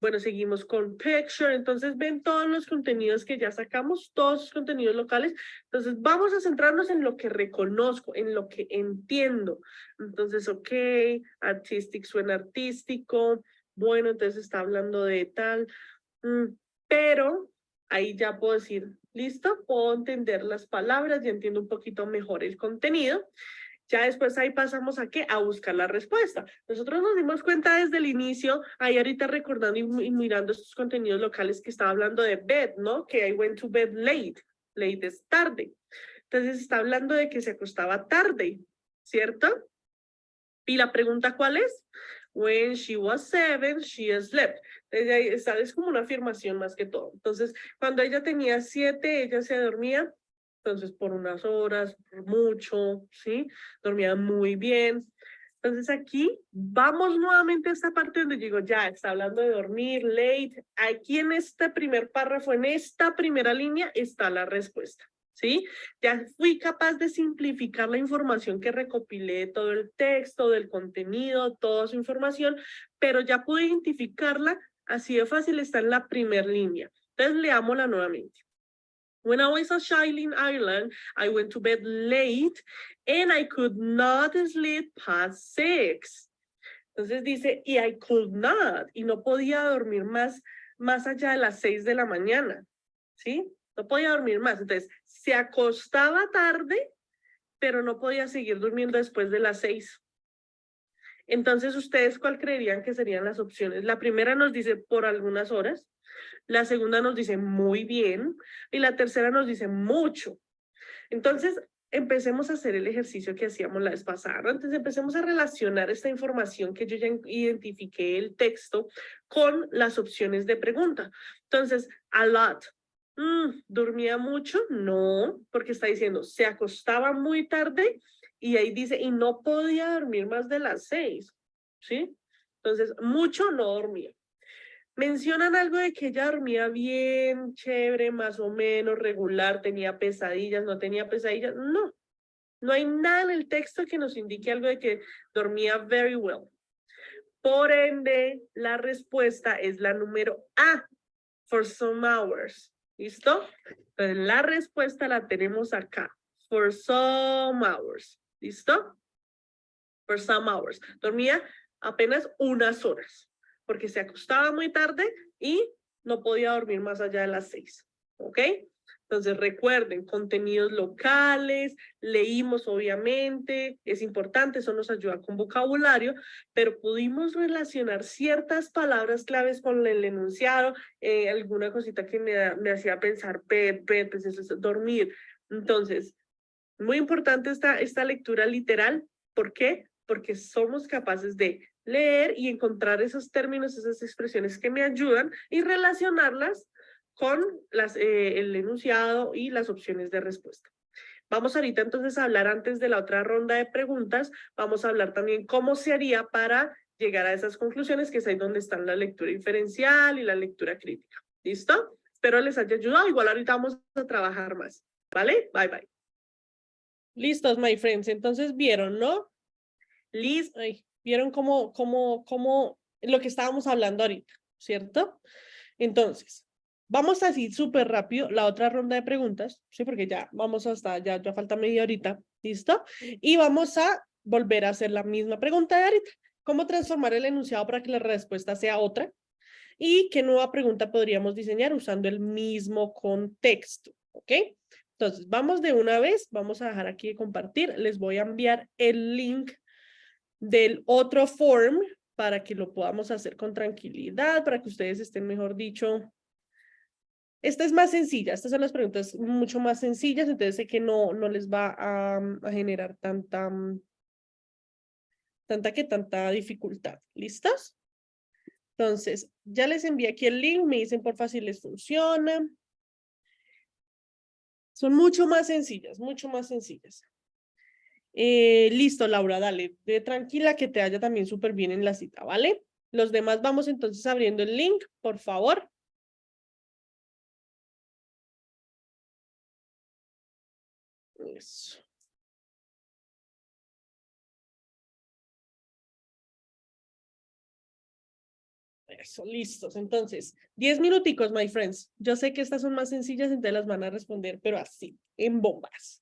Bueno, seguimos con picture. Entonces ven todos los contenidos que ya sacamos, todos los contenidos locales. Entonces vamos a centrarnos en lo que reconozco, en lo que entiendo. Entonces, ok, artistic suena artístico. Bueno, entonces está hablando de tal. Pero ahí ya puedo decir, listo, puedo entender las palabras y entiendo un poquito mejor el contenido. Ya después ahí pasamos a qué, a buscar la respuesta. Nosotros nos dimos cuenta desde el inicio, ahí ahorita recordando y mirando estos contenidos locales que estaba hablando de bed, ¿no? Que I went to bed late. Late es tarde. Entonces está hablando de que se acostaba tarde, ¿cierto? Y la pregunta, ¿cuál es? When she was 7, she slept. Esta es como una afirmación más que todo. Entonces, cuando ella tenía 7, ella se dormía, entonces por unas horas, por mucho, ¿sí? Dormía muy bien. Entonces aquí vamos nuevamente a esta parte donde digo, ya, está hablando de dormir, late. Aquí en este primer párrafo, en esta primera línea, está la respuesta. ¿Sí? Ya fui capaz de simplificar la información que recopilé, todo el texto, del contenido, toda su información, pero ya pude identificarla, así de fácil está en la primera línea. Entonces leámosla nuevamente. When I was a child in Ireland, I went to bed late and I could not sleep past 6. Entonces dice, y I could not, y no podía dormir más allá de las 6 de la mañana, ¿sí? No podía dormir más. Entonces, se acostaba tarde, pero no podía seguir durmiendo después de las 6. Entonces, ¿ustedes cuál creerían que serían las opciones? La primera nos dice por algunas horas, la segunda nos dice muy bien, y la tercera nos dice mucho. Entonces, empecemos a hacer el ejercicio que hacíamos la vez pasada, ¿no? Entonces, empecemos a relacionar esta información que yo ya identifiqué el texto con las opciones de pregunta. Entonces, a lot. ¿Dormía mucho? No, porque está diciendo, se acostaba muy tarde y ahí dice, y no podía dormir más de las 6, ¿sí? Entonces, mucho no dormía. Mencionan algo de que ella dormía bien, chévere, más o menos, regular, tenía pesadillas, no tenía pesadillas. No, no hay nada en el texto que nos indique algo de que dormía very well. Por ende, la respuesta es la número A, for some hours. ¿Listo? Entonces, la respuesta la tenemos acá. For some hours. ¿Listo? For some hours. Dormía apenas unas horas, porque se acostaba muy tarde y no podía dormir más allá de las 6. ¿Ok? Entonces recuerden, contenidos locales, leímos obviamente, es importante, eso nos ayuda con vocabulario, pero pudimos relacionar ciertas palabras claves con el enunciado, alguna cosita que me hacía pensar, pues eso es dormir. Entonces, muy importante esta lectura literal. ¿Por qué? Porque somos capaces de leer y encontrar esos términos, esas expresiones que me ayudan y relacionarlas con el enunciado y las opciones de respuesta. Vamos ahorita entonces a hablar antes de la otra ronda de preguntas, vamos a hablar también cómo se haría para llegar a esas conclusiones, que es ahí donde están la lectura inferencial y la lectura crítica. ¿Listo? Espero les haya ayudado. Igual ahorita vamos a trabajar más. ¿Vale? Bye, bye. Listos, my friends. Entonces vieron, ¿no? Vieron cómo lo que estábamos hablando ahorita, ¿cierto? Entonces, vamos así súper rápido la otra ronda de preguntas, ¿sí? Porque ya vamos hasta, ya falta media horita, ¿listo? Y vamos a volver a hacer la misma pregunta de ahorita. ¿Cómo transformar el enunciado para que la respuesta sea otra? ¿Y qué nueva pregunta podríamos diseñar usando el mismo contexto? ¿Ok? Entonces, vamos de una vez, vamos a dejar aquí de compartir, les voy a enviar el link del otro form para que lo podamos hacer con tranquilidad, para que ustedes estén, mejor dicho. Esta es más sencilla, estas son las preguntas mucho más sencillas, entonces sé que no les va a generar tanta dificultad. ¿Listos? Entonces, ya les envié aquí el link, me dicen por si les funciona. Son mucho más sencillas, mucho más sencillas. Listo, Laura, dale, de tranquila que te vaya también súper bien en la cita, ¿vale? Los demás vamos entonces abriendo el link, por favor. Eso. Eso, listos. Entonces, 10 minuticos, my friends. Yo sé que estas son más sencillas, entonces las van a responder, pero así, en bombas.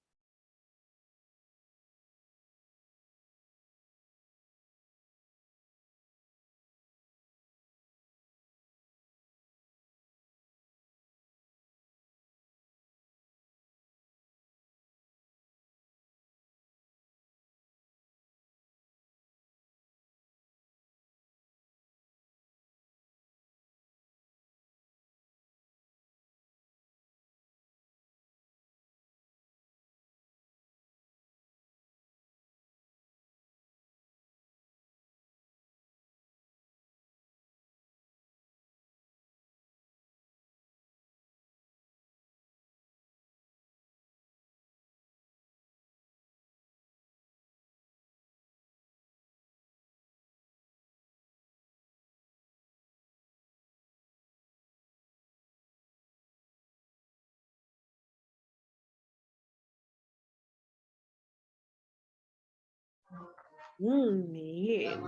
Bien.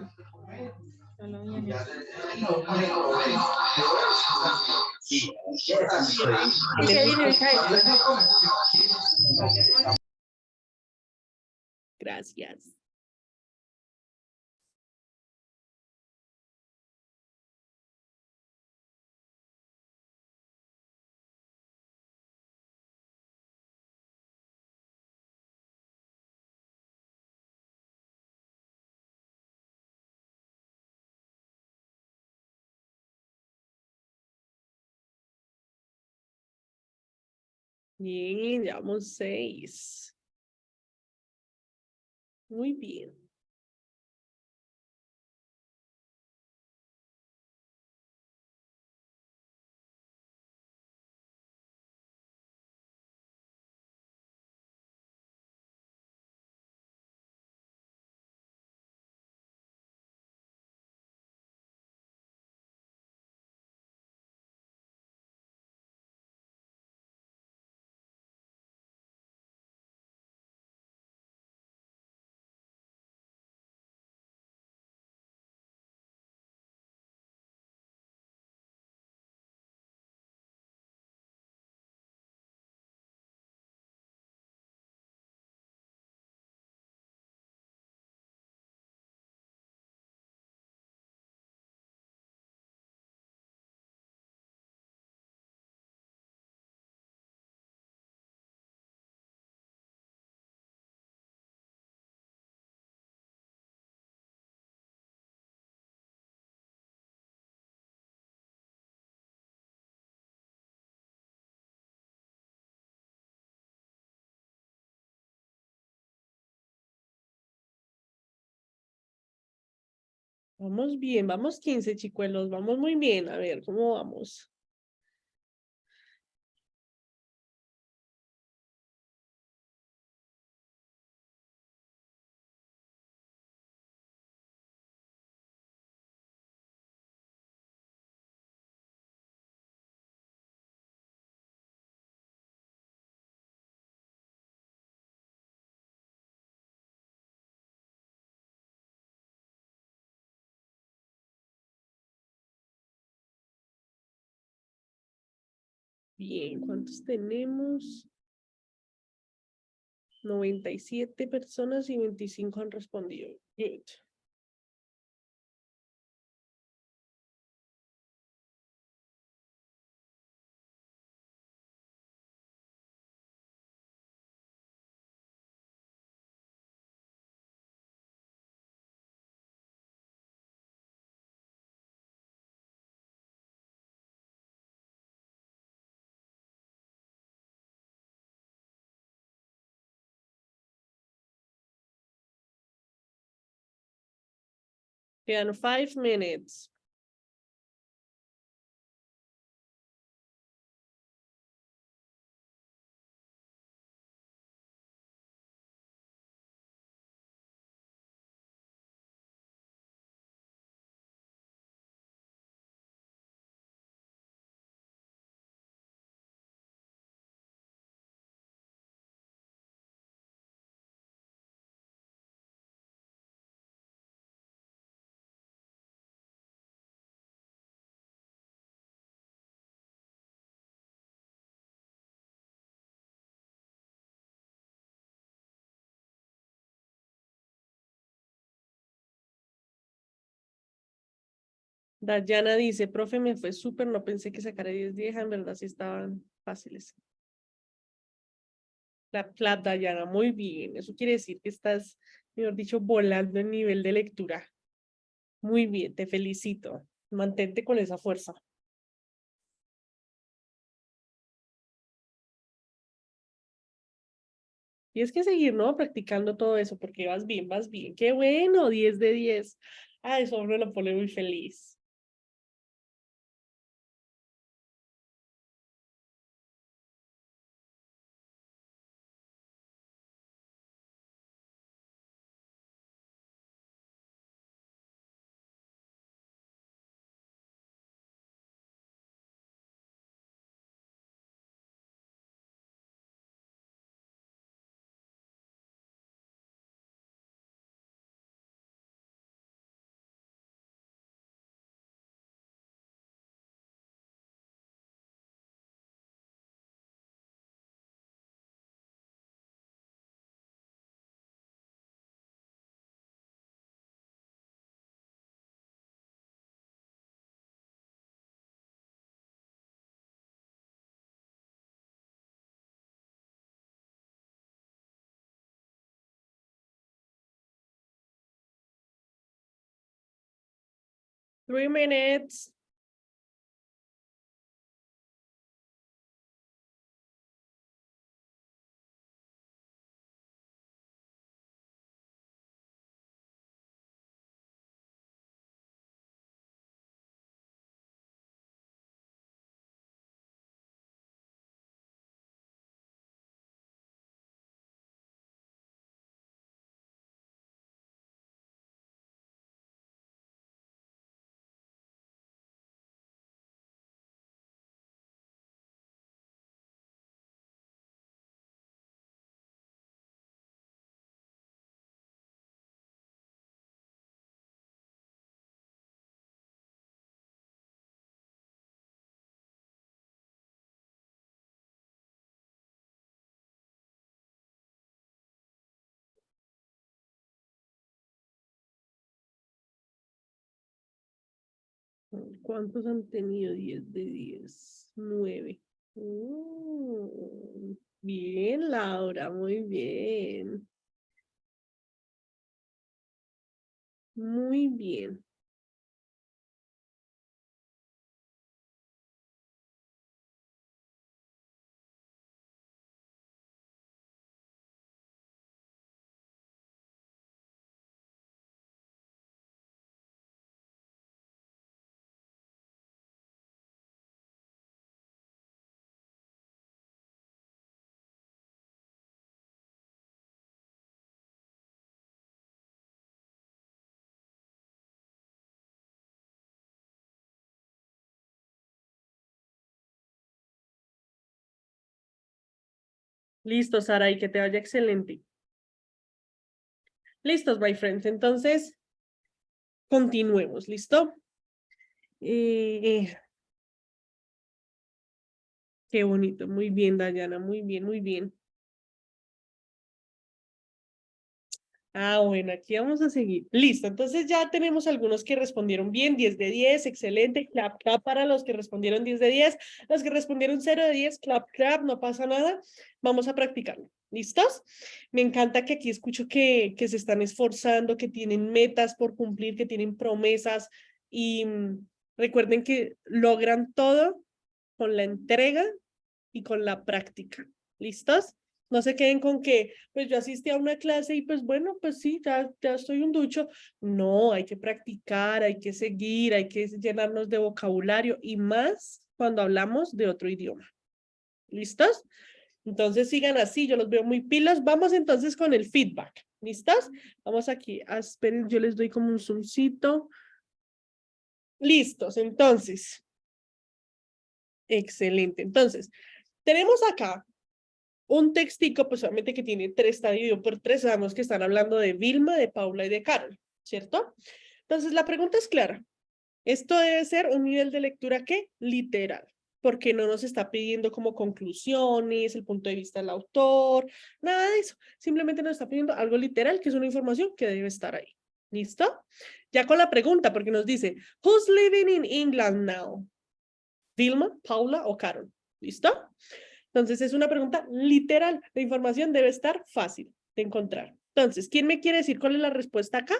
Gracias. Bien, llevamos 6. Muy bien. Vamos bien, vamos 15, chicuelos, vamos muy bien. A ver, ¿cómo vamos? Bien, ¿cuántos tenemos? 97 personas y 25 han respondido. Good. Quedan 5 minutes. Dayana dice, profe, me fue súper, no pensé que sacara 10 en verdad sí estaban fáciles. La Dayana, muy bien. Eso quiere decir que estás, mejor dicho, volando en nivel de lectura. Muy bien, te felicito. Mantente con esa fuerza. Y es que seguir, ¿no? Practicando todo eso, porque vas bien, vas bien. Qué bueno, 10 de 10. Ah, eso me lo pone muy feliz. Three minutes. ¿Cuántos han tenido 10 de 10? 9. Bien, Laura, muy bien. Muy bien. Listo, Sara, y que te vaya excelente. Listos, my friends. Entonces, continuemos, ¿listo? Qué bonito. Muy bien, Dayana. Muy bien, muy bien. Ah, bueno, aquí vamos a seguir. Listo, entonces ya tenemos algunos que respondieron bien, 10 de 10, excelente, clap, clap para los que respondieron 10 de 10, los que respondieron 0 de 10, clap, clap, no pasa nada, vamos a practicarlo. ¿Listos? Me encanta que aquí escucho que se están esforzando, que tienen metas por cumplir, que tienen promesas y recuerden que logran todo con la entrega y con la práctica. ¿Listos? No se queden con que, pues yo asistí a una clase y pues bueno, pues sí, ya estoy un ducho. No, hay que practicar, hay que seguir, hay que llenarnos de vocabulario y más cuando hablamos de otro idioma. ¿Listos? Entonces sigan así, yo los veo muy pilas. Vamos entonces con el feedback. ¿Listos? Vamos aquí, esperen, yo les doy como un zoomcito. Listos, entonces. Excelente. Entonces, tenemos acá un textico, pues solamente que tiene 3, está dividido por 3, sabemos que están hablando de Vilma, de Paula y de Carol, ¿cierto? Entonces la pregunta es clara. Esto debe ser un nivel de lectura ¿qué? Literal, porque no nos está pidiendo como conclusiones, el punto de vista del autor, nada de eso. Simplemente nos está pidiendo algo literal, que es una información que debe estar ahí. ¿Listo? Ya con la pregunta, porque nos dice, who's living in England now? Vilma, Paula o Carol. ¿Listo? Entonces es una pregunta literal. La información debe estar fácil de encontrar. Entonces, ¿quién me quiere decir cuál es la respuesta acá?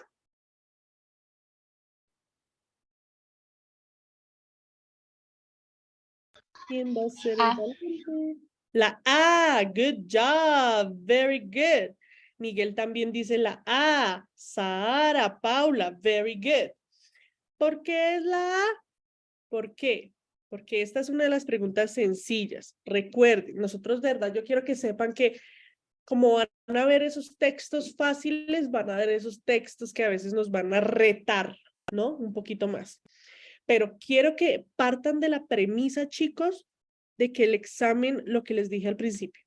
¿Quién va a ser el valiente? La A. Good job. Very good. Miguel también dice la A. Sara, Paula. Very good. ¿Por qué es la A? ¿Por qué? Porque esta es una de las preguntas sencillas. Recuerden, nosotros de verdad, yo quiero que sepan que como van a ver esos textos fáciles, van a ver esos textos que a veces nos van a retar, ¿no? Un poquito más. Pero quiero que partan de la premisa, chicos, de que el examen, lo que les dije al principio,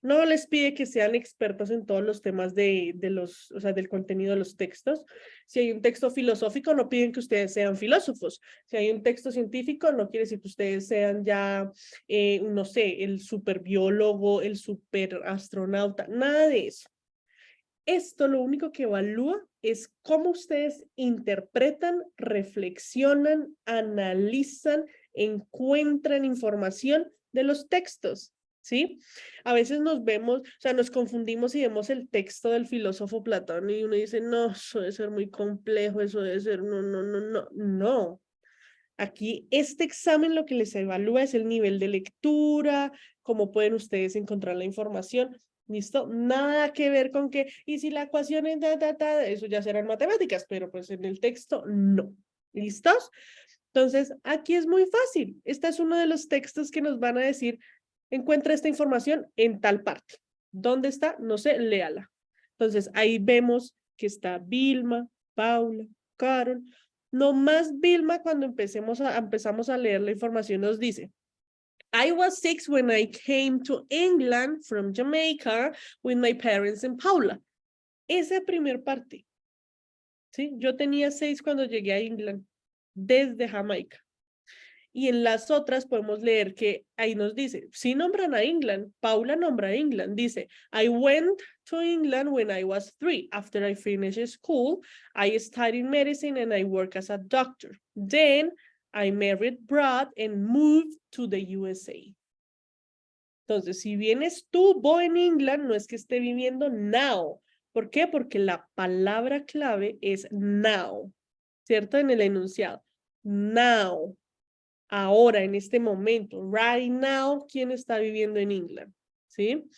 no les pide que sean expertos en todos los temas o sea, del contenido de los textos. Si hay un texto filosófico, no piden que ustedes sean filósofos. Si hay un texto científico, no quiere decir que ustedes sean ya, no sé, el superbiólogo, el superastronauta, nada de eso. Esto lo único que evalúa es cómo ustedes interpretan, reflexionan, analizan, encuentran información de los textos, ¿sí? A veces nos vemos, o sea, nos confundimos y vemos el texto del filósofo Platón y uno dice, no, eso debe ser muy complejo, eso debe ser, no. Aquí este examen lo que les evalúa es el nivel de lectura, cómo pueden ustedes encontrar la información. ¿Listo? Nada que ver con que, y si la ecuación es eso ya serán matemáticas, pero pues en el texto no. ¿Listos? Entonces, aquí es muy fácil. Este es uno de los textos que nos van a decir, encuentra esta información en tal parte. ¿Dónde está? No sé, léala. Entonces, ahí vemos que está Vilma, Paula, Carol. No más Vilma, cuando empezamos a leer la información, nos dice, I was 6 when I came to England from Jamaica with my parents and Paula. Esa primer parte. ¿Sí? Yo tenía 6 cuando llegué a England, desde Jamaica. Y en las otras podemos leer que ahí nos dice, sí nombran a England, Paula nombra a England, dice, I went to England when I was 3. After I finished school, I studied medicine and I work as a doctor. Then I married Brad and moved to the USA. Entonces, si bien estuvo en England, no es que esté viviendo now. ¿Por qué? Porque la palabra clave es now, ¿cierto? En el enunciado. Now. Ahora, en este momento, right now, ¿quién está viviendo en England? ¿Sí?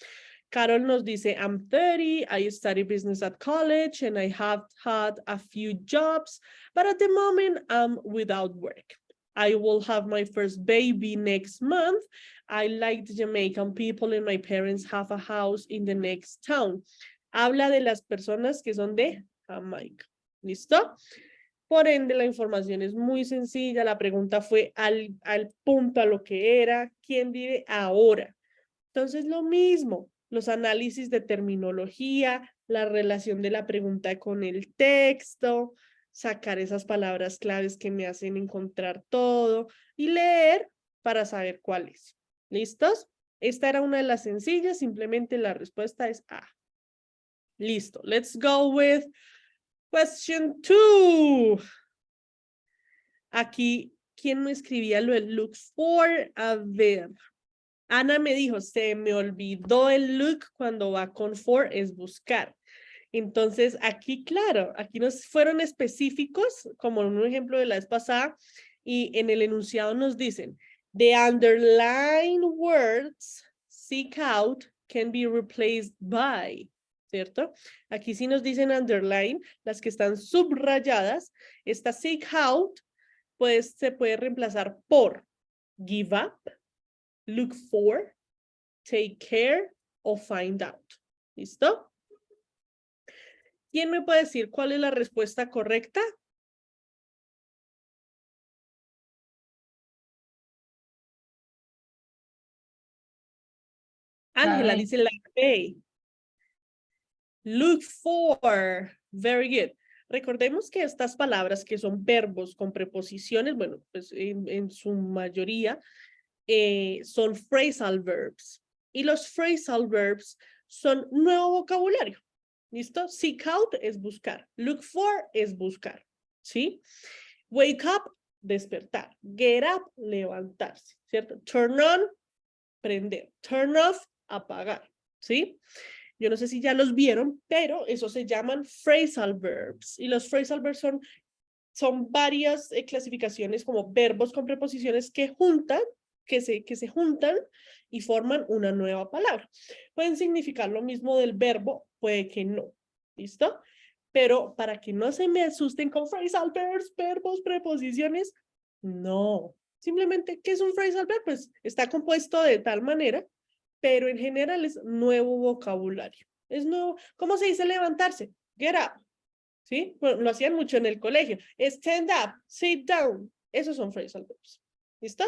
Carol nos dice, I'm 30, I study business at college, and I have had a few jobs, but at the moment, I'm without work. I will have my first baby next month. I like the Jamaican people, and my parents have a house in the next town. Habla de las personas que son de Jamaica. ¿Listo? Por ende, la información es muy sencilla. La pregunta fue al punto, a lo que era. ¿Quién vive ahora? Entonces, lo mismo. los análisis de terminología, la relación de la pregunta con el texto, sacar esas palabras claves que me hacen encontrar todo y leer para saber cuál es. ¿Listos? Esta era una de las sencillas, simplemente la respuesta es A. Listo. Let's go with question 2. Aquí, ¿quién me escribía lo de look for? A ver. Ana me dijo, se me olvidó el look cuando va con for, es buscar. Entonces, aquí, claro, aquí nos fueron específicos, como en un ejemplo de la vez pasada, y en el enunciado nos dicen, the underlined words seek out can be replaced by, ¿cierto? Aquí sí nos dicen underline, las que están subrayadas, esta seek out, pues se puede reemplazar por give up, look for, take care o find out. ¿Listo? ¿Quién me puede decir cuál es la respuesta correcta? Ángela
B.
dice la A. Look for. Very good. Recordemos que estas palabras que son verbos con preposiciones, bueno, pues en su mayoría son phrasal verbs. Y los phrasal verbs son nuevo vocabulario. ¿Listo? Seek out es buscar. Look for es buscar. ¿Sí? Wake up, despertar. Get up, levantarse. ¿Cierto? Turn on, prender. Turn off, apagar. ¿Sí? Yo no sé si ya los vieron, pero esos se llaman phrasal verbs. Y los phrasal verbs son varias clasificaciones como verbos con preposiciones que se juntan y forman una nueva palabra. Pueden significar lo mismo del verbo, puede que no. ¿Listo? Pero para que no se me asusten con phrasal verbs, verbos, preposiciones, no. Simplemente, ¿qué es un phrasal verb? Pues está compuesto de tal manera, pero en general es nuevo vocabulario. Es nuevo. ¿Cómo se dice levantarse? Get up. ¿Sí? Bueno, lo hacían mucho en el colegio. Stand up, sit down. Esos son phrasal verbs. ¿Listo?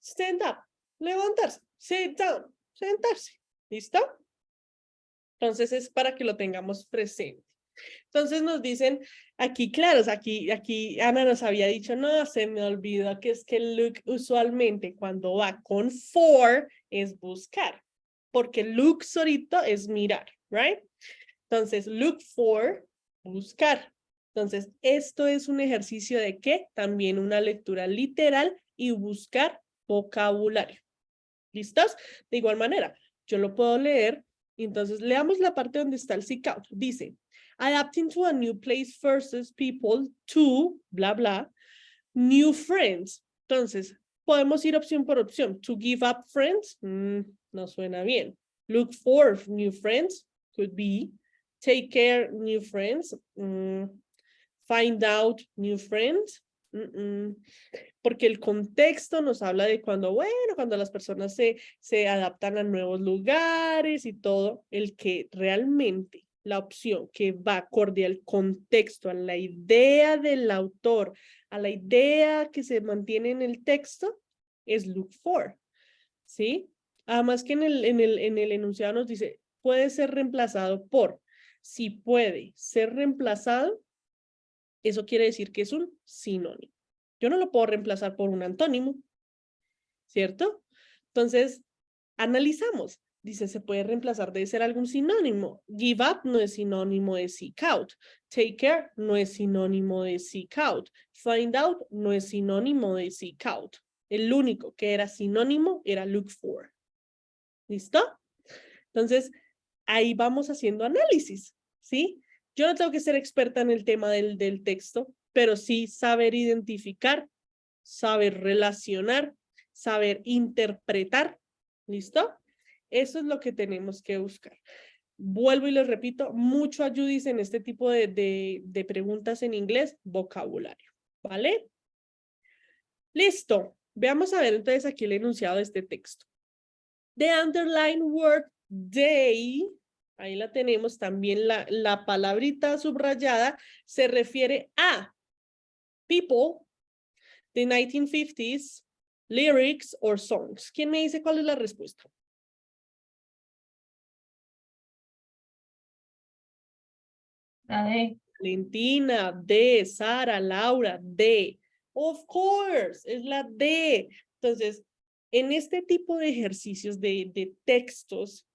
Stand up, levantarse. Sit down, sentarse. ¿Listo? Entonces es para que lo tengamos presente. Entonces nos dicen aquí, claro, aquí Ana nos había dicho, no, se me olvidó que es que el look usualmente cuando va con for es buscar, porque look solito es mirar, right? Entonces, look for, buscar. Entonces, esto es un ejercicio de ¿qué? También una lectura literal y buscar vocabulario. ¿Listos? De igual manera, yo lo puedo leer. Entonces, leamos la parte donde está el seek out. Dice, adapting to a new place versus people to, bla, bla, new friends. Entonces, podemos ir opción por opción. To give up friends, no suena bien. Look for new friends, could be. Take care, new friends. Find out, new friends. Porque el contexto nos habla de cuando las personas se adaptan a nuevos lugares y todo, el que realmente la opción que va acorde al contexto, a la idea del autor, a la idea que se mantiene en el texto, es look for, ¿sí? Además que en el enunciado nos dice, puede ser reemplazado por. Si puede ser reemplazado, eso quiere decir que es un sinónimo. Yo no lo puedo reemplazar por un antónimo, ¿cierto? Entonces, analizamos. Dice, se puede reemplazar, debe ser algún sinónimo. Give up no es sinónimo de seek out. Take care no es sinónimo de seek out. Find out no es sinónimo de seek out. El único que era sinónimo era look for. ¿Listo? Entonces, ahí vamos haciendo análisis, ¿sí? Yo no tengo que ser experta en el tema del texto, pero sí saber identificar, saber relacionar, saber interpretar. ¿Listo? Eso es lo que tenemos que buscar. Vuelvo y les repito, mucho ayudis en este tipo de preguntas en inglés, vocabulario. ¿Vale? Listo. Veamos a ver entonces aquí el enunciado de este texto. The underlined word they, ahí la tenemos también, la palabrita subrayada se refiere a people, the 1950s, lyrics or songs. ¿Quién me dice cuál es la respuesta?
La D.
Valentina, D, Sara, Laura, D. Of course, es la D. Entonces, en este tipo de ejercicios de textos,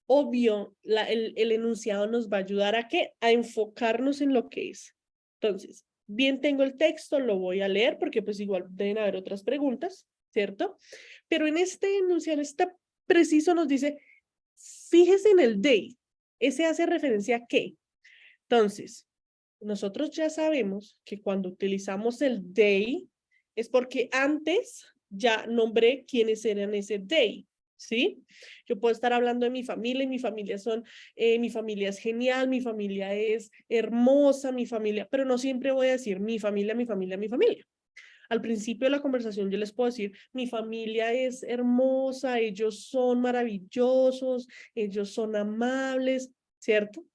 obvio, el enunciado nos va a ayudar ¿a qué? A enfocarnos en lo que es. Entonces, bien tengo el texto, lo voy a leer porque pues igual deben haber otras preguntas, ¿cierto? Pero en este enunciado está preciso, nos dice, fíjese en el they. Ese hace referencia a qué. Entonces, nosotros ya sabemos que cuando utilizamos el they es porque antes ya nombré quiénes eran ese they, ¿sí? Yo puedo estar hablando de mi familia y mi familia mi familia es genial, mi familia es hermosa, mi familia, pero no siempre voy a decir mi familia, mi familia, mi familia. Al principio de la conversación yo les puedo decir, mi familia es hermosa, ellos son maravillosos, ellos son amables, ¿cierto?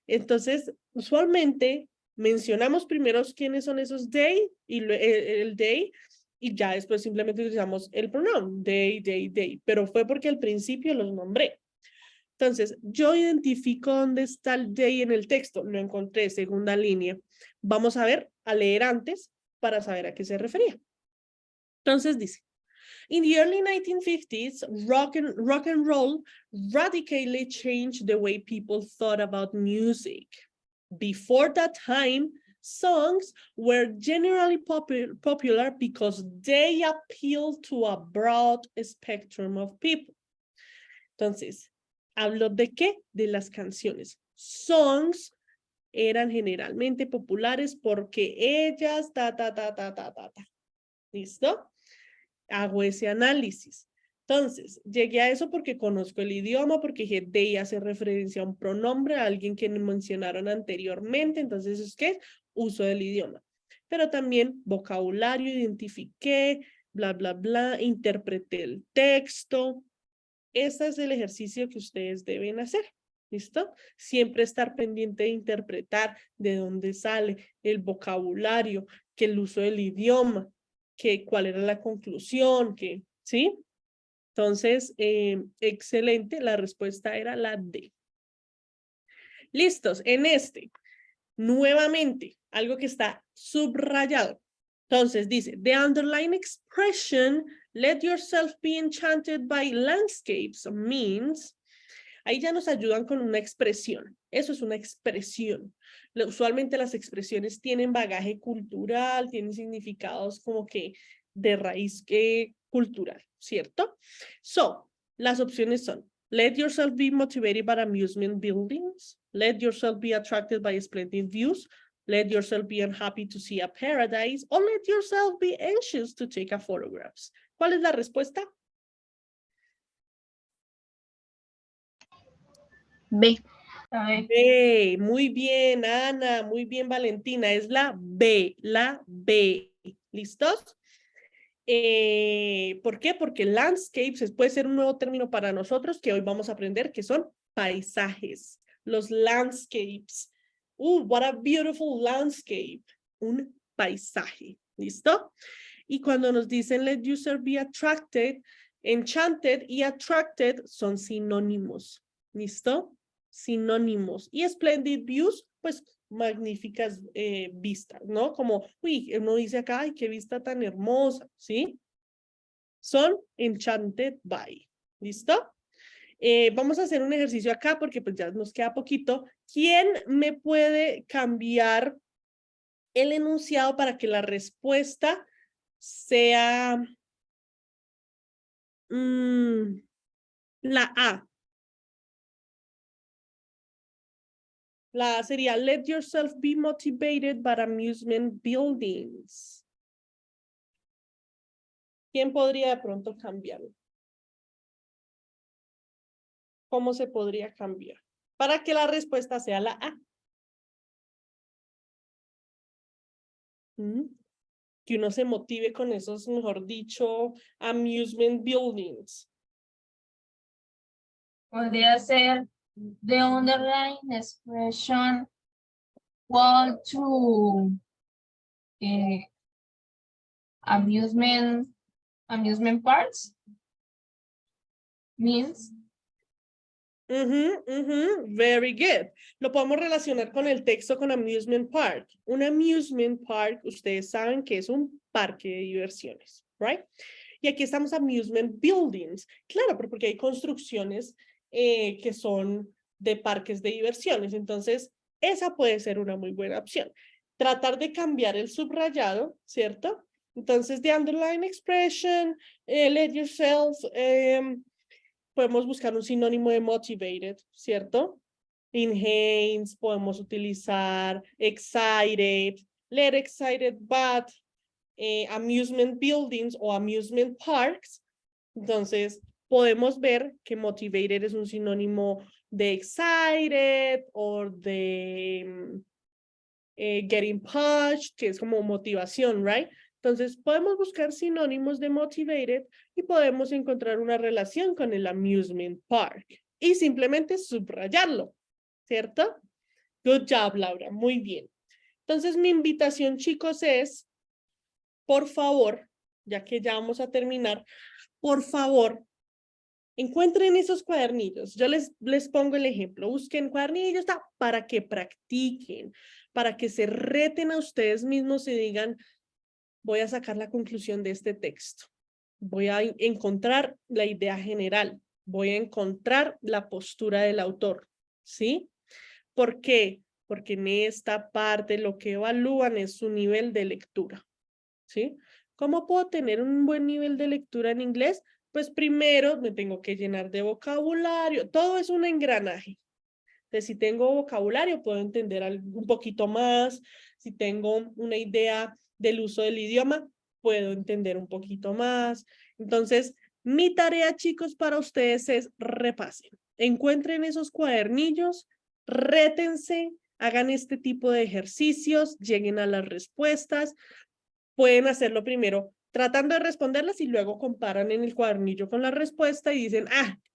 Entonces, usualmente mencionamos primero quiénes son esos they y el they y ya después simplemente utilizamos el pronombre they, pero fue porque al principio los nombré. Entonces, yo identifico dónde está el they en el texto, lo encontré, segunda línea. Vamos a ver, a leer antes para saber a qué se refería. Entonces dice, in the early 1950s, rock and roll radically changed the way people thought about music. Before that time, songs were generally popular because they appealed to a broad spectrum of people. Entonces, ¿hablo de qué? De las canciones. Songs eran generalmente populares porque ellas, ¿Listo? Hago ese análisis. Entonces, llegué a eso porque conozco el idioma, porque dije, they hace referencia a un pronombre, a alguien que mencionaron anteriormente, entonces es que uso del idioma. Pero también vocabulario, identifiqué, bla, bla, bla, interpreté el texto. Ese es el ejercicio que ustedes deben hacer. ¿Listo? Siempre estar pendiente de interpretar de dónde sale el vocabulario, que el uso del idioma, que cuál era la conclusión, que, ¿sí? Entonces, excelente, la respuesta era la D. Listos, en este, nuevamente, algo que está subrayado. Entonces dice, the underlying expression, let yourself be enchanted by landscapes, means, ahí ya nos ayudan con una expresión. Eso es una expresión. Usualmente las expresiones tienen bagaje cultural, tienen significados como que de raíz cultural, ¿cierto? So, las opciones son, let yourself be motivated by amusement buildings, let yourself be attracted by splendid views, let yourself be unhappy to see a paradise, or let yourself be anxious to take a photograph. ¿Cuál es la respuesta?
B.
La B.
B, muy bien, Ana, muy bien, Valentina, es la B. ¿Listos? ¿Por qué? Porque landscapes puede ser un nuevo término para nosotros que hoy vamos a aprender, que son paisajes. Los landscapes. What a beautiful landscape. Un paisaje. ¿Listo? Y cuando nos dicen let user be attracted, enchanted y attracted son sinónimos. ¿Listo? Sinónimos. Y splendid views, pues magníficas vistas, ¿no? Como, uy, uno dice acá, ay, qué vista tan hermosa, ¿sí? Son enchanted by. ¿Listo? Vamos a hacer un ejercicio acá porque pues ya nos queda poquito. ¿Quién me puede cambiar el enunciado para que la respuesta sea la A? La A sería, let yourself be motivated by amusement buildings. ¿Quién podría de pronto cambiarlo? ¿Cómo se podría cambiar? Para que la respuesta sea la A. Que uno se motive con esos, mejor dicho, amusement buildings.
Podría ser the underlying expression equal to amusement parks means.
Very good. Lo podemos relacionar con el texto con amusement park. Un amusement park, ustedes saben que es un parque de diversiones, right? Y aquí estamos amusement buildings. Claro, pero porque hay construcciones que son de parques de diversiones. Entonces, esa puede ser una muy buena opción. Tratar de cambiar el subrayado, ¿cierto? Entonces, the underline expression, let yourself, podemos buscar un sinónimo de motivated, ¿cierto? Enhance, podemos utilizar excited, let excited, but amusement buildings o amusement parks. Entonces, podemos ver que motivated es un sinónimo de excited o de getting pushed, que es como motivación, right? Entonces, podemos buscar sinónimos de motivated y podemos encontrar una relación con el amusement park y simplemente subrayarlo, ¿cierto? Good job, Laura. Muy bien. Entonces, mi invitación, chicos, es, por favor, ya que ya vamos a terminar, por favor, encuentren esos cuadernillos. Yo les pongo el ejemplo. Busquen cuadernillos para que practiquen, para que se reten a ustedes mismos y digan, voy a sacar la conclusión de este texto. Voy a encontrar la idea general. Voy a encontrar la postura del autor. ¿Sí? ¿Por qué? Porque en esta parte lo que evalúan es su nivel de lectura. ¿Sí? ¿Cómo puedo tener un buen nivel de lectura en inglés? Pues primero me tengo que llenar de vocabulario. Todo es un engranaje. Entonces, si tengo vocabulario, puedo entender un poquito más. Si tengo una idea del uso del idioma, puedo entender un poquito más. Entonces, mi tarea, chicos, para ustedes es repasen. Encuentren esos cuadernillos, rétense, hagan este tipo de ejercicios, lleguen a las respuestas. Pueden hacerlo primero tratando de responderlas y luego comparan en el cuadernillo con la respuesta y dicen,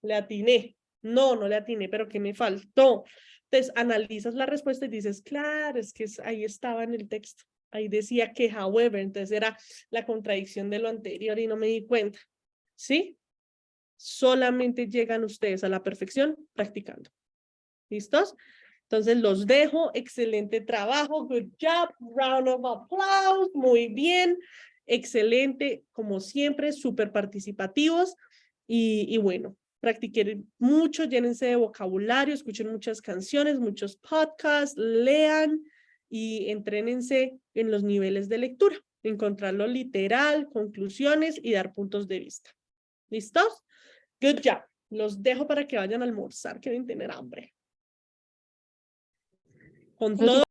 le atiné. No le atiné, pero ¿qué me faltó? Entonces, analizas la respuesta y dices, claro, es que ahí estaba en el texto. Ahí decía que, however, entonces era la contradicción de lo anterior y no me di cuenta. ¿Sí? Solamente llegan ustedes a la perfección practicando. ¿Listos? Entonces los dejo. Excelente trabajo. Good job. Round of applause. Muy bien. Excelente. Como siempre, súper participativos. Y bueno, practiquen mucho, llénense de vocabulario, escuchen muchas canciones, muchos podcasts, lean y entrénense en los niveles de lectura. Encontrar lo literal, conclusiones y dar puntos de vista. ¿Listos? Good job. Los dejo para que vayan a almorzar, que deben tener hambre. Con todo.